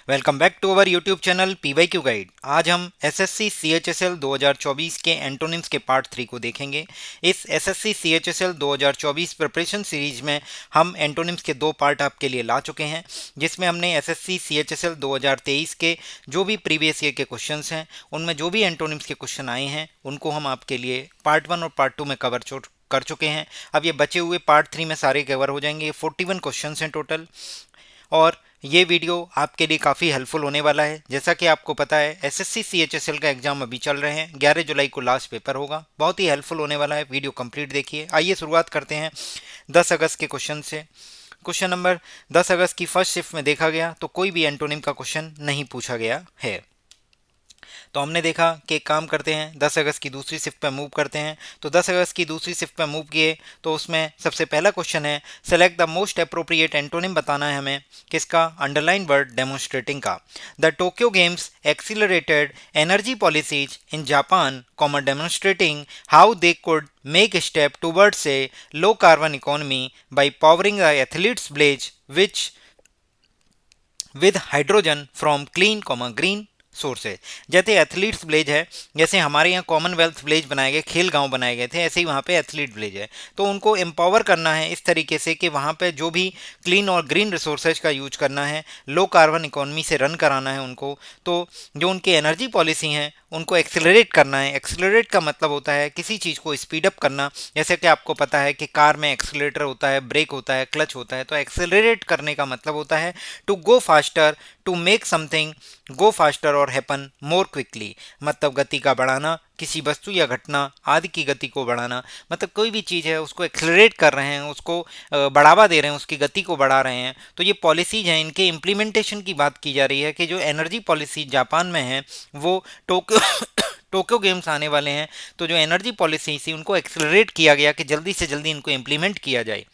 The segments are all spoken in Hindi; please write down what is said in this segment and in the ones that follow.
Welcome back to our YouTube channel PYQ guide. आज हम एसएससी सीएचएसएल 2024 के एंटोनिम्स के पार्ट 3 को देखेंगे। इस एसएससी सीएचएसएल 2024 प्रिपरेशन सीरीज में हम एंटोनिम्स के दो पार्ट आपके लिए ला चुके हैं, जिसमें हमने एसएससी सीएचएसएल 2023 के जो भी प्रीवियस ईयर के क्वेश्चंस हैं, उनमें जो भी एंटोनिम्स के क्वेश्चन आए हैं उनको हम आपके लिए पार्ट 1 और पार्ट 2 में कवर कर चुके हैं। अब ये बचे हुए पार्ट 3 में सारे कवर हो जाएंगे। 41 क्वेश्चंस हैं टोटल, और ये वीडियो आपके लिए काफ़ी हेल्पफुल होने वाला है। जैसा कि आपको पता है, एसएससी सीएचएसएल का एग्जाम अभी चल रहे हैं। 11 जुलाई को लास्ट पेपर होगा। बहुत ही हेल्पफुल होने वाला है, वीडियो कंप्लीट देखिए। आइए शुरुआत करते हैं 10 अगस्त के क्वेश्चन से। क्वेश्चन नंबर 10 अगस्त की फर्स्ट शिफ्ट में देखा गया तो कोई भी एंटोनिम का क्वेश्चन नहीं पूछा गया है। तो हमने देखा कि एक काम करते हैं, 10 अगस्त की दूसरी शिफ्ट पे मूव करते हैं। तो 10 अगस्त की दूसरी शिफ्ट पे मूव किए तो उसमें सबसे पहला क्वेश्चन है, select the most appropriate antonym बताना है हमें। किसका? अंडरलाइन वर्ड डेमोन्स्ट्रेटिंग का। The Tokyo games accelerated energy policies in Japan, demonstrating how they could make a step towards a low carbon economy by powering the athletes' village which with hydrogen from clean, green sources. जैसे एथलीट्स विलेज है, जैसे हमारे यहाँ कॉमनवेल्थ विलेज बनाए गए, खेल गांव बनाए गए थे, ऐसे ही वहाँ पे एथलीट विलेज है। तो उनको एम्पावर करना है इस तरीके से कि वहाँ पे जो भी क्लीन और ग्रीन रिसोर्सेज का यूज करना है, लो कार्बन इकोनॉमी से रन कराना है उनको। तो जो उनकी एनर्जी पॉलिसी हैं उनको एक्सेलरेट करना है। एक्सेलरेट का मतलब होता है किसी चीज़ को स्पीड अप करना। जैसे कि आपको पता है कि कार में एक्सेलरेटर होता है, ब्रेक होता है, क्लच होता है। तो एक्सेलरेट करने का मतलब होता है to go faster, to make something go faster और हैपन मोर क्विकली। मतलब गति का बढ़ाना, किसी वस्तु या घटना आदि की गति को बढ़ाना। मतलब कोई भी चीज़ है उसको एक्सेलरेट कर रहे हैं, उसको बढ़ावा दे रहे हैं, उसकी गति को बढ़ा रहे हैं। तो ये पॉलिसीज हैं, इनके इम्प्लीमेंटेशन की बात की जा रही है कि जो एनर्जी पॉलिसी जापान में है वो टोक्यो टोक्यो गेम्स आने वाले हैं। तो जो एनर्जी पॉलिसी थी उनको एक्सेलरेट किया गया कि जल्दी से जल्दी इनको इम्प्लीमेंट किया जाए।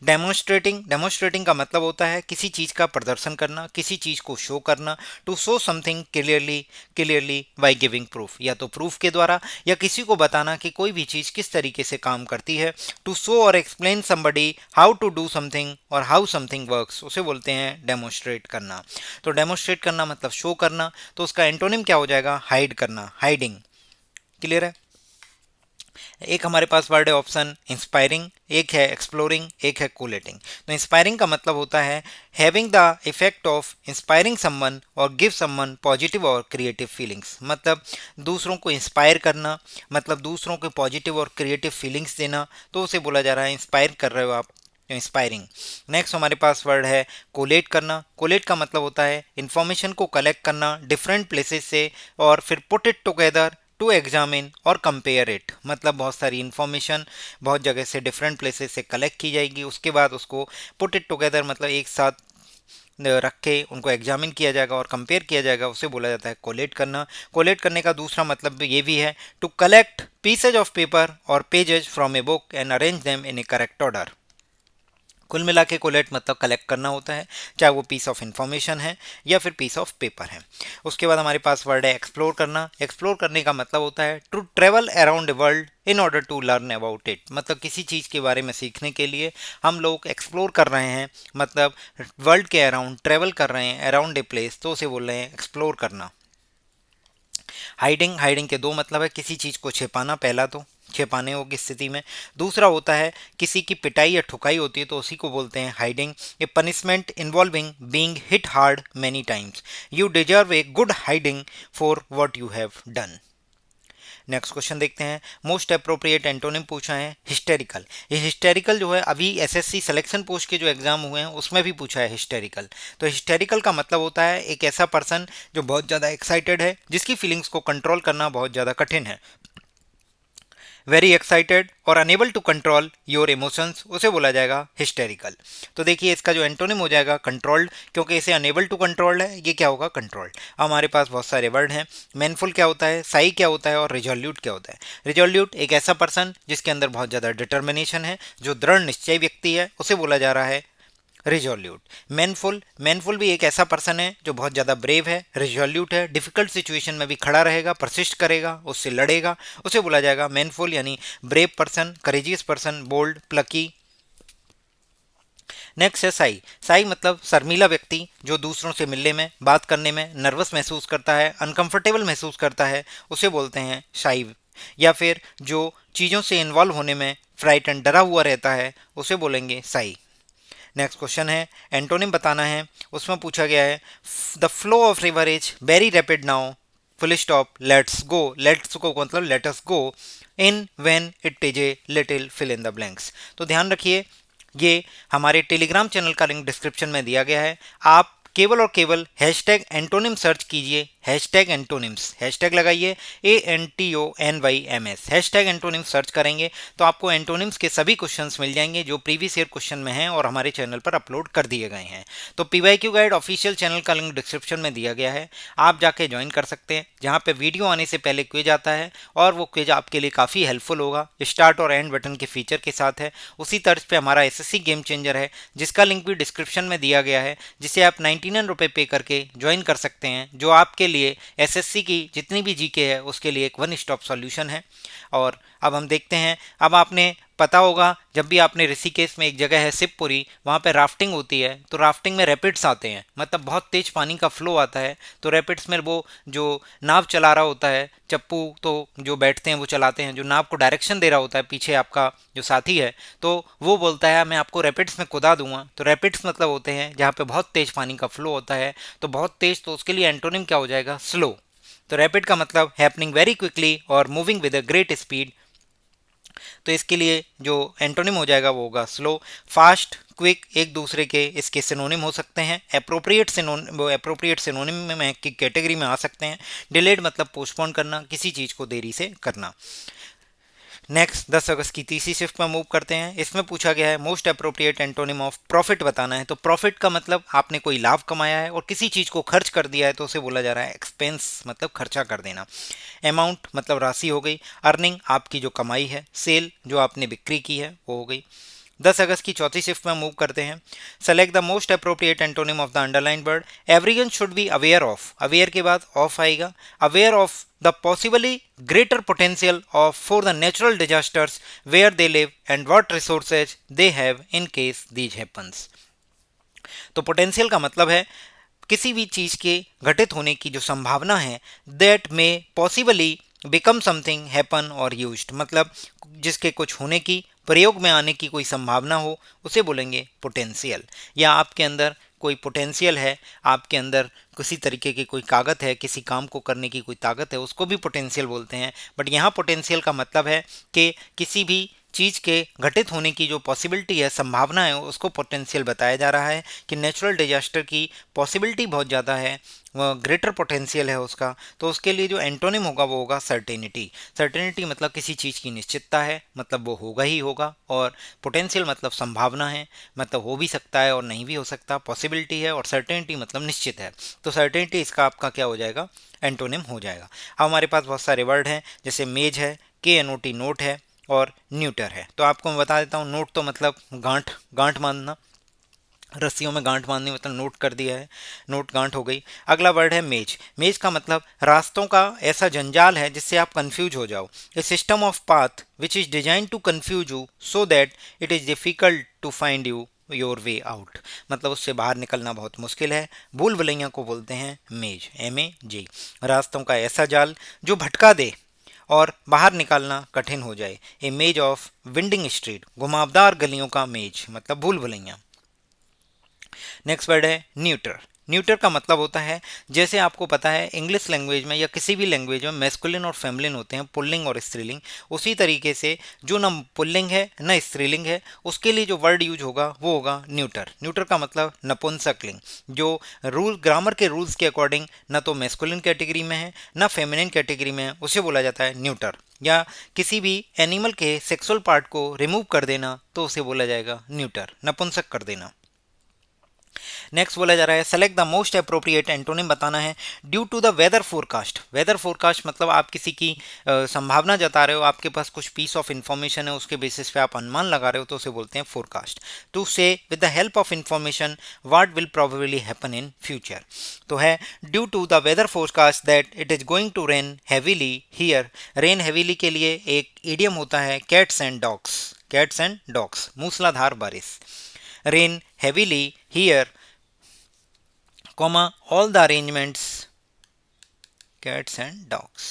डेमोन्स्ट्रेटिंग का मतलब होता है किसी चीज़ का प्रदर्शन करना, किसी चीज़ को शो करना। To show something clearly by giving proof, या तो प्रूफ के द्वारा या किसी को बताना कि कोई भी चीज़ किस तरीके से काम करती है। टू शो और explain somebody how to do something और हाउ समथिंग वर्क्स, उसे बोलते हैं डेमोन्स्ट्रेट करना। तो डेमोन्स्ट्रेट करना मतलब शो करना। तो उसका एंटोनिम क्या हो जाएगा? हाइड करना, हाइडिंग। क्लियर है? एक हमारे पास वर्ड है ऑप्शन इंस्पायरिंग, एक है एक्सप्लोरिंग, एक है कोलेटिंग। तो इंस्पायरिंग का मतलब होता है having the effect of inspiring someone और गिव समवन पॉजिटिव और क्रिएटिव फीलिंग्स। मतलब दूसरों को इंस्पायर करना, मतलब दूसरों को पॉजिटिव और क्रिएटिव फीलिंग्स देना। तो उसे बोला जा रहा है इंस्पायर कर रहे हो आप, इंस्पायरिंग। नेक्स्ट हमारे पास वर्ड है कोलेट करना। कोलेट का मतलब होता है इंफॉर्मेशन को कलेक्ट करना डिफरेंट प्लेसेस से और फिर put it together to examine और कंपेयर इट। मतलब बहुत सारी इंफॉर्मेशन बहुत जगह से, डिफरेंट प्लेसेस से कलेक्ट की जाएगी, उसके बाद उसको पुट इट टुगेदर मतलब एक साथ रख के उनको एग्जामिन किया जाएगा और कंपेयर किया जाएगा, उसे बोला जाता है कोलेट करना। कोलेट करने का दूसरा मतलब ये भी है to collect pieces of paper और pages from a book and arrange them in a correct order. कुल मिला के कोलेट मतलब कलेक्ट करना होता है, चाहे वो पीस ऑफ इंफॉर्मेशन है या फिर पीस ऑफ पेपर है। उसके बाद हमारे पास वर्ड है एक्सप्लोर करना। एक्सप्लोर करने का मतलब होता है to travel around the world in order to learn about it. मतलब किसी चीज़ के बारे में सीखने के लिए हम लोग एक्सप्लोर कर रहे हैं, मतलब वर्ल्ड के अराउंड ट्रेवल कर रहे हैं, अराउंड ए प्लेस, तो उसे बोल रहे हैं एक्सप्लोर करना। हाइडिंग के दो मतलब है, किसी चीज़ को छिपाना, पहला तो छिपाने होगी स्थिति में। दूसरा होता है किसी की पिटाई या ठुकाई होती है तो उसी को बोलते हैं hiding. A punishment involving being hit hard many times. You deserve a good hiding for what you have done. Next question देखते हैं। मोस्ट अप्रोप्रिएट एंटोनिम पूछा है हिस्टेरिकल। ये हिस्टेरिकल जो है अभी एसएससी सिलेक्शन पोस्ट के जो एग्जाम हुए हैं उसमें भी पूछा है हिस्टेरिकल। तो हिस्टेरिकल का मतलब होता है एक ऐसा पर्सन जो बहुत ज़्यादा एक्साइटेड है, जिसकी फीलिंग्स को कंट्रोल करना बहुत ज़्यादा कठिन है। वेरी एक्साइटेड और unable to control your emotions, उसे बोला जाएगा हिस्टेरिकल। तो देखिए इसका जो एंटोनिम हो जाएगा कंट्रोल्ड, क्योंकि इसे अनेबल टू कंट्रोल्ड है, ये क्या होगा? कंट्रोल्ड। अब हमारे पास बहुत सारे वर्ड हैं। मैनफुल क्या होता है, साई क्या होता है और रिजोल्यूट क्या होता है? रिजोल्यूट एक ऐसा पर्सन जिसके अंदर बहुत ज़्यादा डिटर्मिनेशन है, जो दृढ़ निश्चय व्यक्ति है, उसे बोला जा रहा है रिजोल्यूट। मैनफुल भी एक ऐसा पर्सन है जो बहुत ज़्यादा ब्रेव है। रिजोल्यूट है, डिफिकल्ट सिचुएशन में भी खड़ा रहेगा, परसिस्ट करेगा, उससे लड़ेगा, उसे बोला जाएगा मैनफुल यानी brave person, courageous person, bold, plucky. Next है साई। साई मतलब शर्मीला व्यक्ति जो दूसरों से मिलने में, बात करने में नर्वस महसूस करता है, अनकंफर्टेबल महसूस करता है, उसे बोलते हैं शाई। या फिर जो चीज़ों से इन्वॉल्व होने में फ्राइटन, डरा हुआ रहता है, उसे बोलेंगे साई। नेक्स्ट क्वेश्चन है, एंटोनिम बताना है। उसमें पूछा गया है the flow of river is very rapid now, full stop, let's go. Let's go मतलब let us go in when it is a little fill in the blanks. तो ध्यान रखिए, ये हमारे टेलीग्राम चैनल का लिंक डिस्क्रिप्शन में दिया गया है। आप केवल और केवल हैशटैग एंटोनिम सर्च कीजिए, हैशटैग एंटोनिम्स, हैशटैग लगाइए ANTONYMS, हैशटैग एंटोनिम्स सर्च करेंगे तो आपको एंटोनिम्स के सभी क्वेश्चंस मिल जाएंगे जो प्रीवियस ईयर क्वेश्चन में हैं और हमारे चैनल पर अपलोड कर दिए गए हैं। तो PYQ गाइड ऑफिशियल चैनल का लिंक डिस्क्रिप्शन में दिया गया है, आप जाके ज्वाइन कर सकते हैं, जहाँ पे वीडियो आने से पहले क्विज आता है और वो क्विज आपके लिए काफ़ी हेल्पफुल होगा। स्टार्ट और एंड बटन के फीचर के साथ है। उसी तर्ज पे हमारा SSC गेम चेंजर है, जिसका लिंक भी डिस्क्रिप्शन में दिया गया है, जिसे आप 99 रुपये पे करके ज्वाइन कर सकते हैं, जो आपके लिए SSC की जितनी भी जीके है उसके लिए एक वन स्टॉप सॉल्यूशन है। और अब हम देखते हैं, अब आपने पता होगा जब भी आपने ऋषिकेश में एक जगह है शिवपुरी, वहाँ पे राफ्टिंग होती है, तो राफ्टिंग में रैपिड्स आते हैं, मतलब बहुत तेज पानी का फ्लो आता है। तो रैपिड्स में वो जो नाव चला रहा होता है, चप्पू तो जो बैठते हैं वो चलाते हैं, जो नाव को डायरेक्शन दे रहा होता है पीछे आपका जो साथी है, तो वो बोलता है मैं आपको रैपिड्स में कुदा दूंगा। तो रैपिड्स मतलब होते हैं जहाँ पे बहुत तेज पानी का फ्लो होता है, तो बहुत तेज, तो उसके लिए एंटोनिम क्या हो जाएगा, स्लो। तो रैपिड का मतलब हैपनिंग वेरी क्विकली और moving with a great speed. तो इसके लिए जो एंटोनिम हो जाएगा वो होगा स्लो। फास्ट, क्विक एक दूसरे के इसके सिनोनिम हो सकते हैं। एप्रोप्रिएट सिनोनिम में की कैटेगरी में आ सकते हैं। डिलेड मतलब पोस्टपोन करना, किसी चीज़ को देरी से करना। नेक्स्ट 10 अगस्त की तीसरी शिफ्ट में मूव करते हैं। इसमें पूछा गया है most appropriate antonym of profit बताना है। तो प्रॉफिट का मतलब आपने कोई लाभ कमाया है और किसी चीज़ को खर्च कर दिया है, तो उसे बोला जा रहा है एक्सपेंस, मतलब खर्चा कर देना। अमाउंट मतलब राशि हो गई। अर्निंग आपकी जो कमाई है। सेल जो आपने बिक्री की है वो हो गई। 10 अगस्त की चौथी शिफ्ट में मूव करते हैं। Select the most appropriate antonym of the underline word. Everyone should be aware of, aware के बाद ऑफ आएगा, aware of the possibly greater potential of for the natural disasters where they live and what resources they have in case these happens. तो पोटेंशियल का मतलब है किसी भी चीज के घटित होने की जो संभावना है, that may possibly become something happen और यूज्ड, मतलब जिसके कुछ होने की, प्रयोग में आने की कोई संभावना हो, उसे बोलेंगे पोटेंशियल। या आपके अंदर कोई पोटेंशियल है, आपके अंदर किसी तरीके की कोई ताकत है, किसी काम को करने की कोई ताकत है, उसको भी पोटेंशियल बोलते हैं। बट यहाँ पोटेंशियल का मतलब है कि किसी भी चीज़ के घटित होने की जो पॉसिबिलिटी है, संभावना है, उसको पोटेंशियल बताया जा रहा है। कि नेचुरल डिजास्टर की पॉसिबिलिटी बहुत ज़्यादा है, वह ग्रेटर पोटेंशियल है उसका, तो उसके लिए जो एंटोनिम होगा वो होगा सर्टेनिटी। सर्टेनिटी मतलब किसी चीज़ की निश्चितता है, मतलब वो होगा ही होगा। और पोटेंशियल मतलब संभावना है, मतलब हो भी सकता है और नहीं भी हो सकता, पॉसिबिलिटी है। और सर्टेनिटी मतलब निश्चित है, तो सर्टेनिटी इसका आपका क्या हो जाएगा, एंटोनिम हो जाएगा। अब हमारे पास बहुत सारे वर्ड हैं, जैसे मेज है, KNOT नोट है, और न्यूटर है। तो आपको मैं बता देता हूँ, नोट तो मतलब गांठ, गांठ बांधना, रस्सियों में गांठ बांधनी, मतलब नोट कर दिया है, नोट गांठ हो गई। अगला वर्ड है मेज। मेज का मतलब रास्तों का ऐसा जंजाल है जिससे आप कंफ्यूज हो जाओ। A system of path which is design to confuse you so that it is difficult to find you your way out, मतलब उससे बाहर निकलना बहुत मुश्किल है। भूल भुलैया को बोलते हैं मेज, MAG। रास्तों का ऐसा जाल जो भटका दे और बाहर निकालना कठिन हो जाए। ए मेज ऑफ विंडिंग स्ट्रीट, घुमावदार गलियों का मेज, मतलब भूल भुलैया। नेक्स्ट वर्ड है न्यूटर। न्यूटर का मतलब होता है, जैसे आपको पता है इंग्लिश लैंग्वेज में या किसी भी लैंग्वेज में मैस्कुलिन और फेमिनिन होते हैं, पुल्लिंग और स्त्रीलिंग, उसी तरीके से जो न पुल्लिंग है न स्त्रीलिंग है, उसके लिए जो वर्ड यूज होगा वो होगा न्यूटर। न्यूटर का मतलब नपुंसकलिंग, जो रूल ग्रामर के रूल्स के अकॉर्डिंग न तो मैस्कुलिन कैटेगरी में है न फेमिनिन कैटेगरी में है, उसे बोला जाता है न्यूटर। या किसी भी एनिमल के सेक्सुअल पार्ट को रिमूव कर देना, तो उसे बोला जाएगा न्यूटर, नपुंसक कर देना। नेक्स्ट बोला जा रहा है select the most appropriate antonym बताना है। Due to the weather forecast. Weather forecast मतलब आप किसी की संभावना जता रहे हो, आपके पास कुछ पीस ऑफ इंफॉर्मेशन है, उसके बेसिस पे आप अनुमान लगा रहे हो, तो उसे बोलते हैं forecast. To say with the help of information what will probably happen in future. तो है due to the weather forecast that it is going to rain heavily here. Rain heavily के लिए एक इडियम होता है cats and dogs, cats and dogs, मूसलाधार बारिश। rain heavily here, comma, all the arrangements, cats and dogs,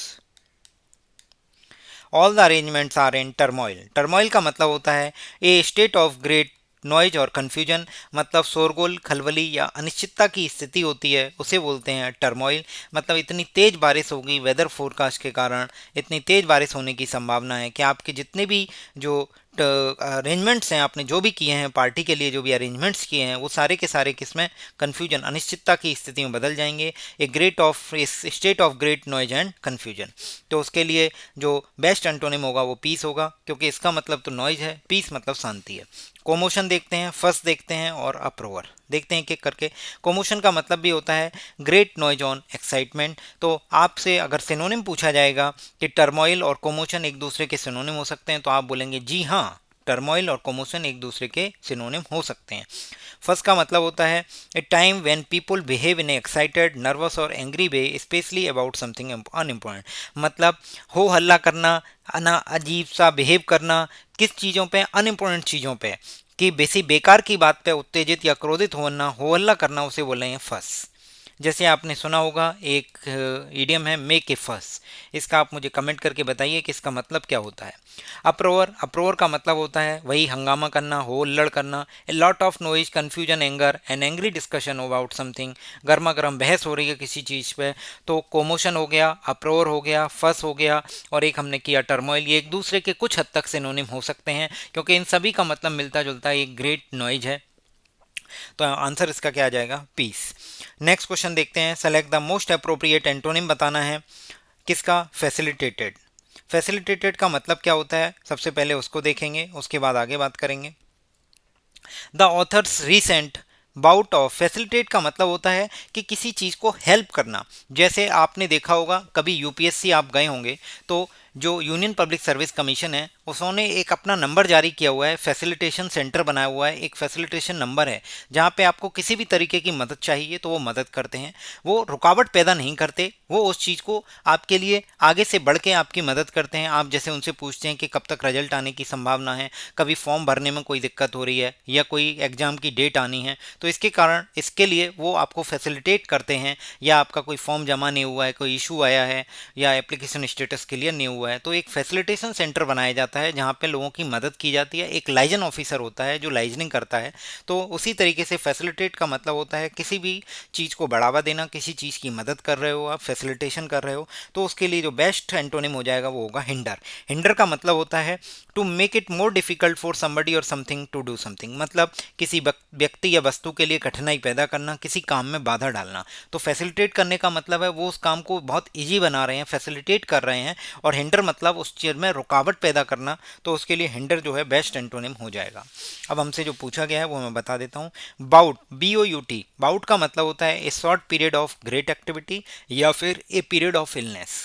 all the arrangements are in turmoil. Turmoil का मतलब होता है a state of great noise और कन्फ्यूजन, मतलब शोरगुल, खलबली या अनिश्चितता की स्थिति होती है, उसे बोलते हैं टर्मोइल। मतलब इतनी तेज बारिश होगी वेदर फोरकास्ट के कारण, इतनी तेज बारिश होने की संभावना है कि आपके जितने भी जो अरेंजमेंट्स हैं, आपने जो भी किए हैं पार्टी के लिए, जो भी अरेंजमेंट्स किए हैं, वो सारे के सारे किसमें, कन्फ्यूजन, अनिश्चितता की स्थिति में बदल जाएंगे। ए ग्रेट ऑफ इस state of great noise and confusion. तो उसके लिए जो बेस्ट एंटोनिम होगा वो पीस होगा, क्योंकि इसका मतलब तो नॉइज है, पीस मतलब शांति है। कोमोशन देखते हैं, फर्स्ट देखते हैं और अप्रोवर देखते हैं, एक एक करके। कोमोशन का मतलब भी होता है ग्रेट नॉइज ऑन एक्साइटमेंट। तो आपसे अगर सिनोनिम पूछा जाएगा कि टर्मोइल और कोमोशन एक दूसरे के सिनोनिम हो सकते हैं, तो आप बोलेंगे जी हाँ, टर्मोइल और कोमोशन एक दूसरे के सिनोनिम हो सकते हैं। फर्स्ट का मतलब होता है a time when people behave in excited, nervous और angry way, specially about something unimportant. मतलब हो हल्ला करना, ना अजीब सा बिहेव करना, किस चीज़ों पे, अनइम्पोर्टेंट चीज़ों पे, कि बेसी बेकार की बात पे उत्तेजित या क्रोधित होना, हो हल्ला करना, उसे बोले हैं फस। जैसे आपने सुना होगा एक इडियम है मेक ए फस। इसका आप मुझे कमेंट करके बताइए कि इसका मतलब क्या होता है। अप्रोवर, अप्रोवर का मतलब होता है वही हंगामा करना, हो हुल्लड़ करना। A lot of noise, confusion, anger and angry discussion about something, गर्मा गर्म बहस हो रही है किसी चीज़ पे। तो कोमोशन हो गया, अप्रोवर हो गया, फस हो गया, और एक हमने किया टर्मोइल। ये एक दूसरे के कुछ हद तक सिनोनिम हो सकते हैं, क्योंकि इन सभी का मतलब मिलता जुलता एक ग्रेट नॉइज है। तो आंसर इसका क्या आ जाएगा, पीस। नेक्स्ट क्वेश्चन देखते हैं। Select the most appropriate antonym बताना है किसका, फैसिलिटेटेड। फैसिलिटेटेड का मतलब क्या होता है, सबसे पहले उसको देखेंगे, उसके बाद आगे बात करेंगे। The author's recent bout of, facilitate का मतलब होता है कि किसी चीज़ को हेल्प करना। जैसे आपने देखा होगा कभी यूपीएससी आप गए होंगे, तो जो यूनियन पब्लिक सर्विस कमीशन है उसने एक अपना नंबर जारी किया हुआ है, फैसिलिटेशन सेंटर बनाया हुआ है, एक फैसिलिटेशन नंबर है, जहाँ पे आपको किसी भी तरीके की मदद चाहिए तो वो मदद करते हैं। वो रुकावट पैदा नहीं करते, वो उस चीज़ को आपके लिए आगे से बढ़ के आपकी मदद करते हैं। आप जैसे उनसे पूछते हैं कि कब तक रिजल्ट आने की संभावना है, कभी फॉर्म भरने में कोई दिक्कत हो रही है, या कोई एग्ज़ाम की डेट आनी है, तो इसके कारण इसके लिए वो आपको फैसिलिटेट करते हैं। या आपका कोई फॉर्म जमा नहीं हुआ है, कोई इशू आया है, या एप्लीकेशन स्टेटस क्लियर नहीं हुआ है, तो एक फैसिलिटेशन सेंटर बनाया जाता है जहाँ पे लोगों की मदद की जाती है। एक लाइजन ऑफिसर होता है जो लाइजनिंग करता है। तो उसी तरीके से फैसिलिटेट का मतलब होता है किसी भी चीज़ को बढ़ावा देना, किसी चीज़ की मदद कर रहे हो आप, फैसिलिटेशन कर रहे हो, तो उसके लिए जो बेस्ट एंटोनिम हो जाएगा वो होगा हिंडर। हिंडर का मतलब होता है to make it more difficult for somebody और समथिंग टू डू समथिंग। मतलब किसी व्यक्ति या वस्तु के लिए कठिनाई पैदा करना, किसी काम में बाधा डालना। तो फैसिलिटेट करने का मतलब है वो उस काम को बहुत ईजी बना रहे हैं, फैसिलिटेट कर रहे हैं। और हिंडर मतलब उस चीज़ में रुकावट पैदा करना, तो उसके लिए हिंडर जो है बेस्ट एंटोनिम हो जाएगा। अब हमसे जो पूछा गया है वो मैं बता देता हूँ। बाउट, BOUT, बाउट का मतलब होता है ए short period of great activity या फिर ए पीरियड ऑफ इलनेस।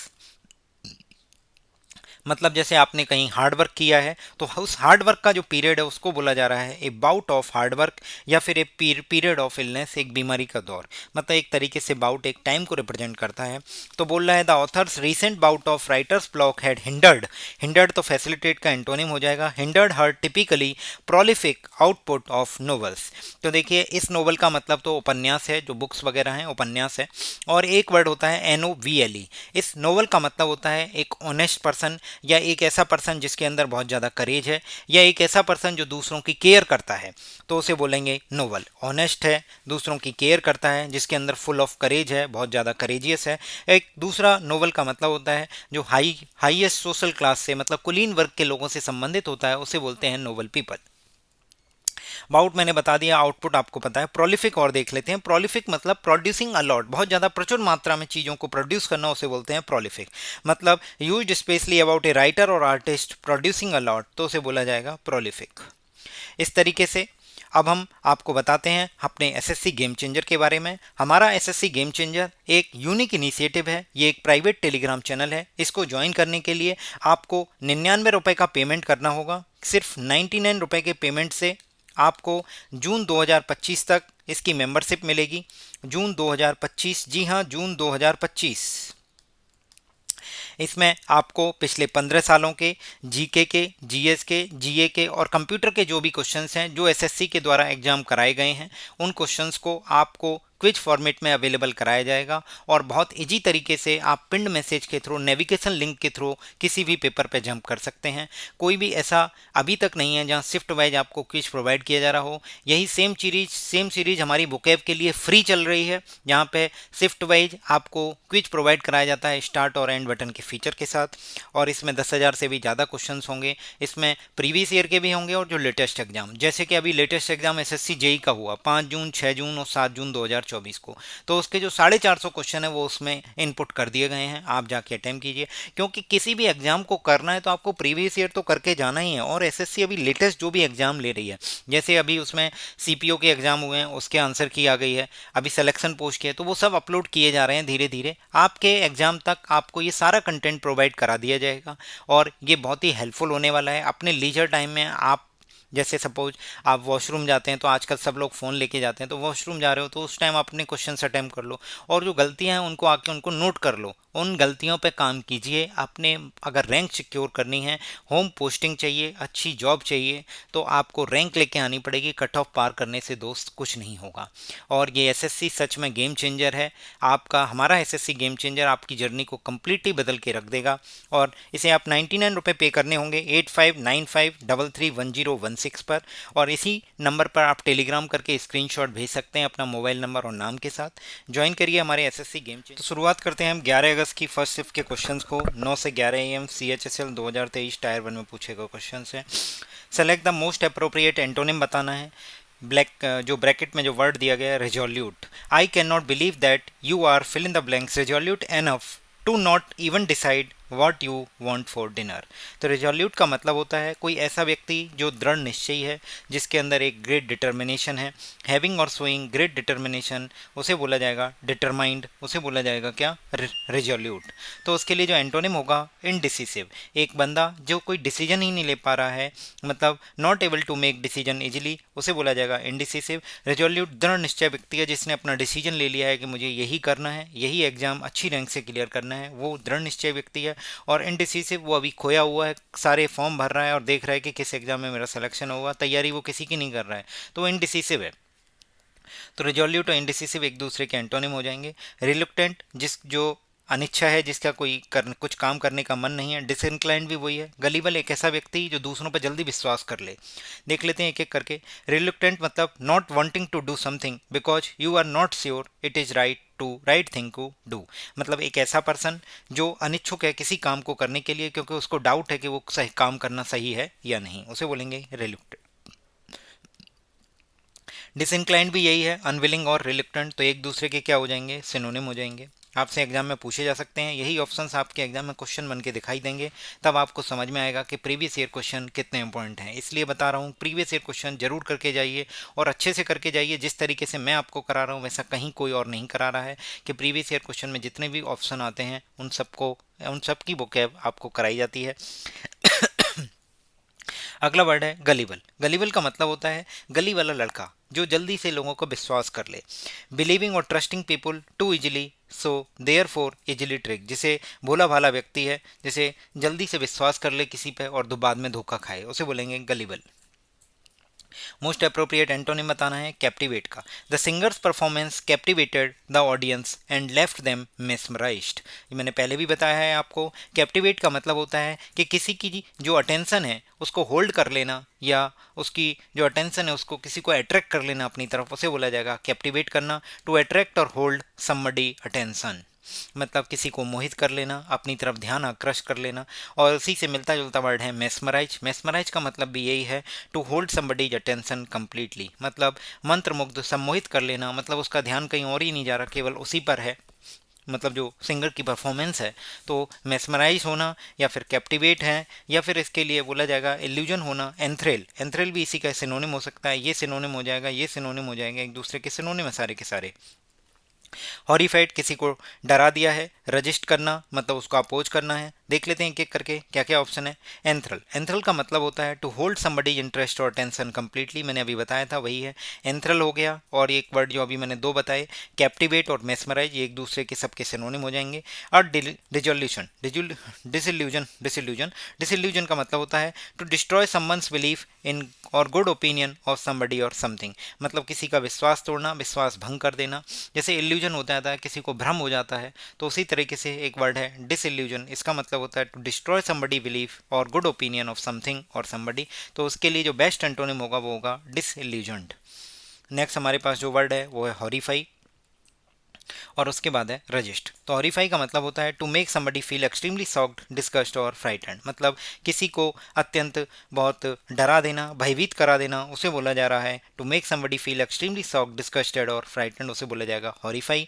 मतलब जैसे आपने कहीं हार्ड वर्क किया है तो उस हार्ड वर्क का जो पीरियड है उसको बोला जा रहा है ए बाउट ऑफ हार्ड वर्क, या फिर ए पीरियड ऑफ इलनेस, एक बीमारी का दौर। मतलब एक तरीके से बाउट एक टाइम को रिप्रेजेंट करता है। तो बोल रहा है the author's recent bout of writers block had hindered. Hindered तो फैसिलिटेट का एंटोनिम हो जाएगा। Hindered her typically prolific output of novels. तो देखिए इस नोवेल का मतलब तो उपन्यास है, जो बुक्स वगैरह हैं उपन्यास है। और एक वर्ड होता है NOVLE। इस नोवेल का मतलब होता है एक ऑनेस्ट पर्सन, या एक ऐसा पर्सन जिसके अंदर बहुत ज़्यादा करेज है, या एक ऐसा पर्सन जो दूसरों की केयर करता है, तो उसे बोलेंगे नोबल। ऑनेस्ट है, दूसरों की केयर करता है, जिसके अंदर फुल ऑफ करेज है, बहुत ज़्यादा करेजियस है। एक दूसरा नोबल का मतलब होता है जो हाईएस्ट सोशल क्लास से, मतलब कुलीन वर्ग के लोगों से संबंधित होता है, उसे बोलते हैं नोबल पीपल। बाउट मैंने बता दिया, आउटपुट आपको पता है। प्रोलिफिक और देख लेते हैं। प्रोलिफिक मतलब प्रोड्यूसिंग अलॉट, बहुत ज़्यादा प्रचुर मात्रा में चीज़ों को प्रोड्यूस करना, उसे बोलते हैं प्रोलिफिक। मतलब used specially about a writer और आर्टिस्ट प्रोड्यूसिंग अलॉट, तो उसे बोला जाएगा प्रोलिफिक। इस तरीके से अब हम आपको बताते हैं अपने एसएससी गेम चेंजर के बारे में। हमारा एसएससी गेम चेंजर एक यूनिक इनिशिएटिव है। ये एक प्राइवेट टेलीग्राम चैनल है। इसको ज्वाइन करने के लिए आपको 99 रुपये का पेमेंट करना होगा। सिर्फ 99 रुपये के पेमेंट से आपको जून 2025 तक इसकी मेंबरशिप मिलेगी। जून 2025, जी हाँ जून 2025। इसमें आपको पिछले 15 सालों के जीके के, जीएस के, जीए के और कंप्यूटर के जो भी क्वेश्चंस हैं जो एसएससी के द्वारा एग्जाम कराए गए हैं, उन क्वेश्चंस को आपको क्विज फॉर्मेट में अवेलेबल कराया जाएगा और बहुत इजी तरीके से आप पिंड मैसेज के थ्रू, नेविगेशन लिंक के थ्रू किसी भी पेपर पे जंप कर सकते हैं। कोई भी ऐसा अभी तक नहीं है जहां शिफ्ट वाइज आपको क्विज प्रोवाइड किया जा रहा हो। यही सेम सीरीज हमारी बुकैब के लिए फ्री चल रही है, जहाँ पे शिफ्ट वाइज आपको क्विज प्रोवाइड कराया जाता है स्टार्ट और एंड बटन के फीचर के साथ। और इसमें 10,000 से भी ज़्यादा क्वेश्चन होंगे। इसमें प्रीवियस ईयर के भी होंगे और जो लेटेस्ट एग्जाम, जैसे कि अभी लेटेस्ट एग्जाम एसएससी जेई का हुआ 5 जून, 6 जून और 7 जून 2024 को, तो उसके जो 450 क्वेश्चन है वो उसमें इनपुट कर दिए गए हैं। आप जाके अटेम्प्ट कीजिए, क्योंकि किसी भी एग्जाम को करना है तो आपको प्रीवियस ईयर तो करके जाना ही है। और एसएससी अभी लेटेस्ट जो भी एग्जाम ले रही है, जैसे अभी उसमें सीपीओ के एग्जाम हुए हैं, उसके आंसर की आ गई है, अभी सिलेक्शन पोस्ट के, तो वो सब अपलोड किए जा रहे हैं धीरे धीरे। आपके एग्जाम तक आपको ये सारा कंटेंट प्रोवाइड करा दिया जाएगा और ये बहुत ही हेल्पफुल होने वाला है। अपने लीजर टाइम में आप, जैसे सपोज आप वॉशरूम जाते हैं, तो आजकल सब लोग फ़ोन लेके जाते हैं, तो वॉशरूम जा रहे हो तो उस टाइम अपने क्वेश्चंस अटेम्प्ट कर लो और जो गलतियां हैं उनको आके उनको नोट कर लो, उन गलतियों पे काम कीजिए। अपने अगर रैंक सिक्योर करनी है, होम पोस्टिंग चाहिए, अच्छी जॉब चाहिए, तो आपको रैंक लेके आनी पड़ेगी। कट ऑफ पार करने से दोस्त कुछ नहीं होगा। और ये एसएससी सच में गेम चेंजर है आपका। हमारा एसएससी गेम चेंजर आपकी जर्नी को कम्प्लीटली बदल के रख देगा। और इसे आप 99 रुपये पे करने होंगे 8595331016 पर, और इसी नंबर पर आप टेलीग्राम करके स्क्रीनशॉट भेज सकते हैं अपना मोबाइल नंबर और नाम के साथ। ज्वाइन करिए हमारे एसएससी गेम चेंजर। तो शुरुआत करते हैं हम 11 अगस्त की फर्स्ट शिफ्ट के क्वेश्चंस को। 9 से 11 AM CHSL 2023 टायर 1 में पूछे गए क्वेश्चन है। Select the most appropriate antonym बताना है। जो ब्रैकेट में जो वर्ड दिया गया है resolute. I can not believe that you are fill in the blanks resolute enough to not even decide what you want for dinner. तो रेजोल्यूट का मतलब होता है कोई ऐसा व्यक्ति जो दृढ़ निश्चयी है, जिसके अंदर एक ग्रेट डिटर्मिनेशन है। हैविंग और शोइंग ग्रेट डिटर्मिनेशन, उसे बोला जाएगा डिटरमाइंड, उसे बोला जाएगा क्या, रेजोल्यूट। तो उसके लिए जो एंटोनिम होगा इनडिसिसिव। एक बंदा जो कोई डिसीजन ही नहीं ले पा रहा है, मतलब not able to make decision easily, उसे बोला जाएगा इनडिसिसिव। रेजोल्यूट दृढ़ निश्चय व्यक्ति है जिसने अपना डिसीजन ले लिया है कि मुझे यही करना है, यही एग्जाम अच्छी रैंक से क्लियर करना है, वो दृढ़ निश्चय व्यक्ति है। और इनडिसिसिव वो अभी खोया हुआ है, सारे फॉर्म भर रहा है और देख रहा है कि किस एग्जाम में मेरा सिलेक्शन होगा, तैयारी वो किसी की नहीं कर रहा है, तो वो इनडिसिसिव है। तो रिजोल्यूट और इनडिसिसिव एक दूसरे के एंटोनिम हो जाएंगे। रिलुक्टेंट, जो अनिच्छा है, जिसका कुछ काम करने का मन नहीं है। डिसइंक्लाइंड भी वही है। गलीबल, एक ऐसा व्यक्ति जो दूसरों पर जल्दी विश्वास कर ले। देख लेते हैं एक एक करके। रिलुक्टेंट मतलब not wanting to do something because you are not sure it is right thing to do. मतलब एक ऐसा पर्सन जो अनिच्छुक है किसी काम को करने के लिए, क्योंकि उसको डाउट है कि वो सही काम करना सही है या नहीं, उसे बोलेंगे रिलुक्टेंट। डिसइंक्लाइंड भी यही है, अनविलिंग और रिलुक्टेंट, तो एक दूसरे के क्या हो जाएंगे, सिनोनिम हो जाएंगे। आपसे एग्जाम में पूछे जा सकते हैं, यही ऑप्शंस आपके एग्जाम में क्वेश्चन बन के दिखाई देंगे, तब आपको समझ में आएगा कि प्रीवियस ईयर क्वेश्चन कितने इंपॉर्टेंट हैं। इसलिए बता रहा हूँ, प्रीवियस ईयर क्वेश्चन जरूर करके जाइए और अच्छे से करके जाइए। जिस तरीके से मैं आपको करा रहा हूँ वैसा कहीं कोई और नहीं करा रहा है, कि प्रीवियस ईयर क्वेश्चन में जितने भी ऑप्शन आते हैं उन सब की वोकैब आपको कराई जाती है। अगला वर्ड है गलीबल। गलीबल का मतलब होता है गली वाला लड़का, जो जल्दी से लोगों को विश्वास कर ले। बिलीविंग और trusting people too easily so therefore easily trick, जिसे भोला भाला व्यक्ति है, जिसे जल्दी से विश्वास कर ले किसी पे और बाद में धोखा खाए, उसे बोलेंगे गलीबल। मोस्ट अप्रोप्रिएट एंटोनिम बताना है कैप्टिवेट का। The singers performance captivated the audience and left them mesmerised. ये मैंने पहले भी बताया है आपको। कैप्टिवेट का मतलब होता है कि किसी की जो अटेंशन है उसको होल्ड कर लेना, या उसकी जो अटेंशन है उसको किसी को अट्रैक्ट कर लेना अपनी तरफ, उसे बोला जाएगा कैप्टिवेट करना। टू अट्रैक्ट और होल्ड समबडी अटेंशन, मतलब किसी को मोहित कर लेना, अपनी तरफ ध्यान आकृष्ट कर लेना। और उसी से मिलता जुलता वर्ड है मेस्मराइज। मेस्मराइज का मतलब भी यही है, to hold somebody's attention completely, मतलब मंत्र मुग्ध, सम्मोहित कर लेना, मतलब उसका ध्यान कहीं और ही नहीं जा रहा, केवल उसी पर है, मतलब जो सिंगर की परफॉर्मेंस है। तो मेस्मराइज होना या फिर कैप्टिवेट है, या फिर इसके लिए बोला जाएगा इल्यूजन होना। एंथ्रेल, एंथ्रेल भी इसी का सिनोनिम हो सकता है। ये सिनोनिम हो जाएगा, ये सिनोनिम हो जाएगा, एक दूसरे के सिनोनिम है सारे के सारे। हॉरिफाइड, किसी को डरा दिया है। रजिस्ट करना मतलब उसको अपोज करना है। देख लेते हैं एक एक करके क्या क्या ऑप्शन है। एंथ्रल, एंथ्रल का मतलब होता है टू होल्ड समबडी इंटरेस्ट और टेंशन कंप्लीटली, मैंने अभी बताया था वही है एंथ्रल हो गया। और एक वर्ड जो अभी मैंने दो बताए, कैप्टिवेट और मेस्मराइज, ये एक दूसरे के सबके सिनोनिम हो जाएंगे। और डिजोल्यूशन, डिसइल्यूजन, डिसइल्यूजन, डिसइल्यूजन का मतलब होता है to destroy someone's belief in और गुड ओपिनियन ऑफ समबडी और समथिंग, मतलब किसी का विश्वास तोड़ना, विश्वास भंग कर देना। जैसे इल्यूजन होता है किसी को भ्रम हो जाता है, तो उसी तरीके से एक वर्ड है डिसइल्यूजन, इसका मतलब होता है टू डिस्ट्रॉय समबडी बिलीफ और गुड ओपिनियन ऑफ समथिंग और समबडी। तो उसके लिए जो बेस्ट एंटोनिम होगा वो होगा डिसइल्यूजनड। नेक्स्ट हमारे पास जो वर्ड है वो है हॉरिफाई, और उसके बाद है रजिस्ट। तो हॉरिफाई का मतलब होता है to make somebody feel extremely shocked, disgust और फ्राइटेंड, मतलब किसी को अत्यंत बहुत डरा देना, भयभीत करा देना, उसे बोला जा रहा है to make somebody feel extremely shocked, disgusted और फ्राइटेंड, उसे बोला जाएगा हॉरिफाई।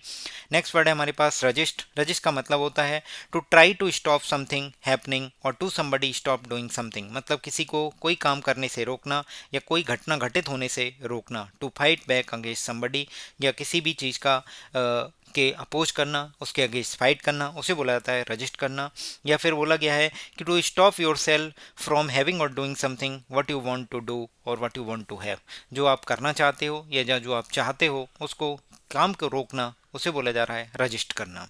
नेक्स्ट वर्ड है हमारे पास रजिस्ट। रजिस्ट का मतलब होता है to try to stop something happening और to somebody stop doing something, मतलब किसी को कोई काम करने से रोकना या कोई घटना घटित होने से रोकना। To fight back against somebody, या किसी भी चीज़ का के अपोज करना, उसके अगेंस्ट फाइट करना, उसे बोला जाता है रजिस्ट करना। या फिर बोला गया है कि to stop yourself from having और doing something what you want to do और what you want to have, जो आप करना चाहते हो या जो आप चाहते हो उसको काम को रोकना, उसे बोला जा रहा है रजिस्ट करना।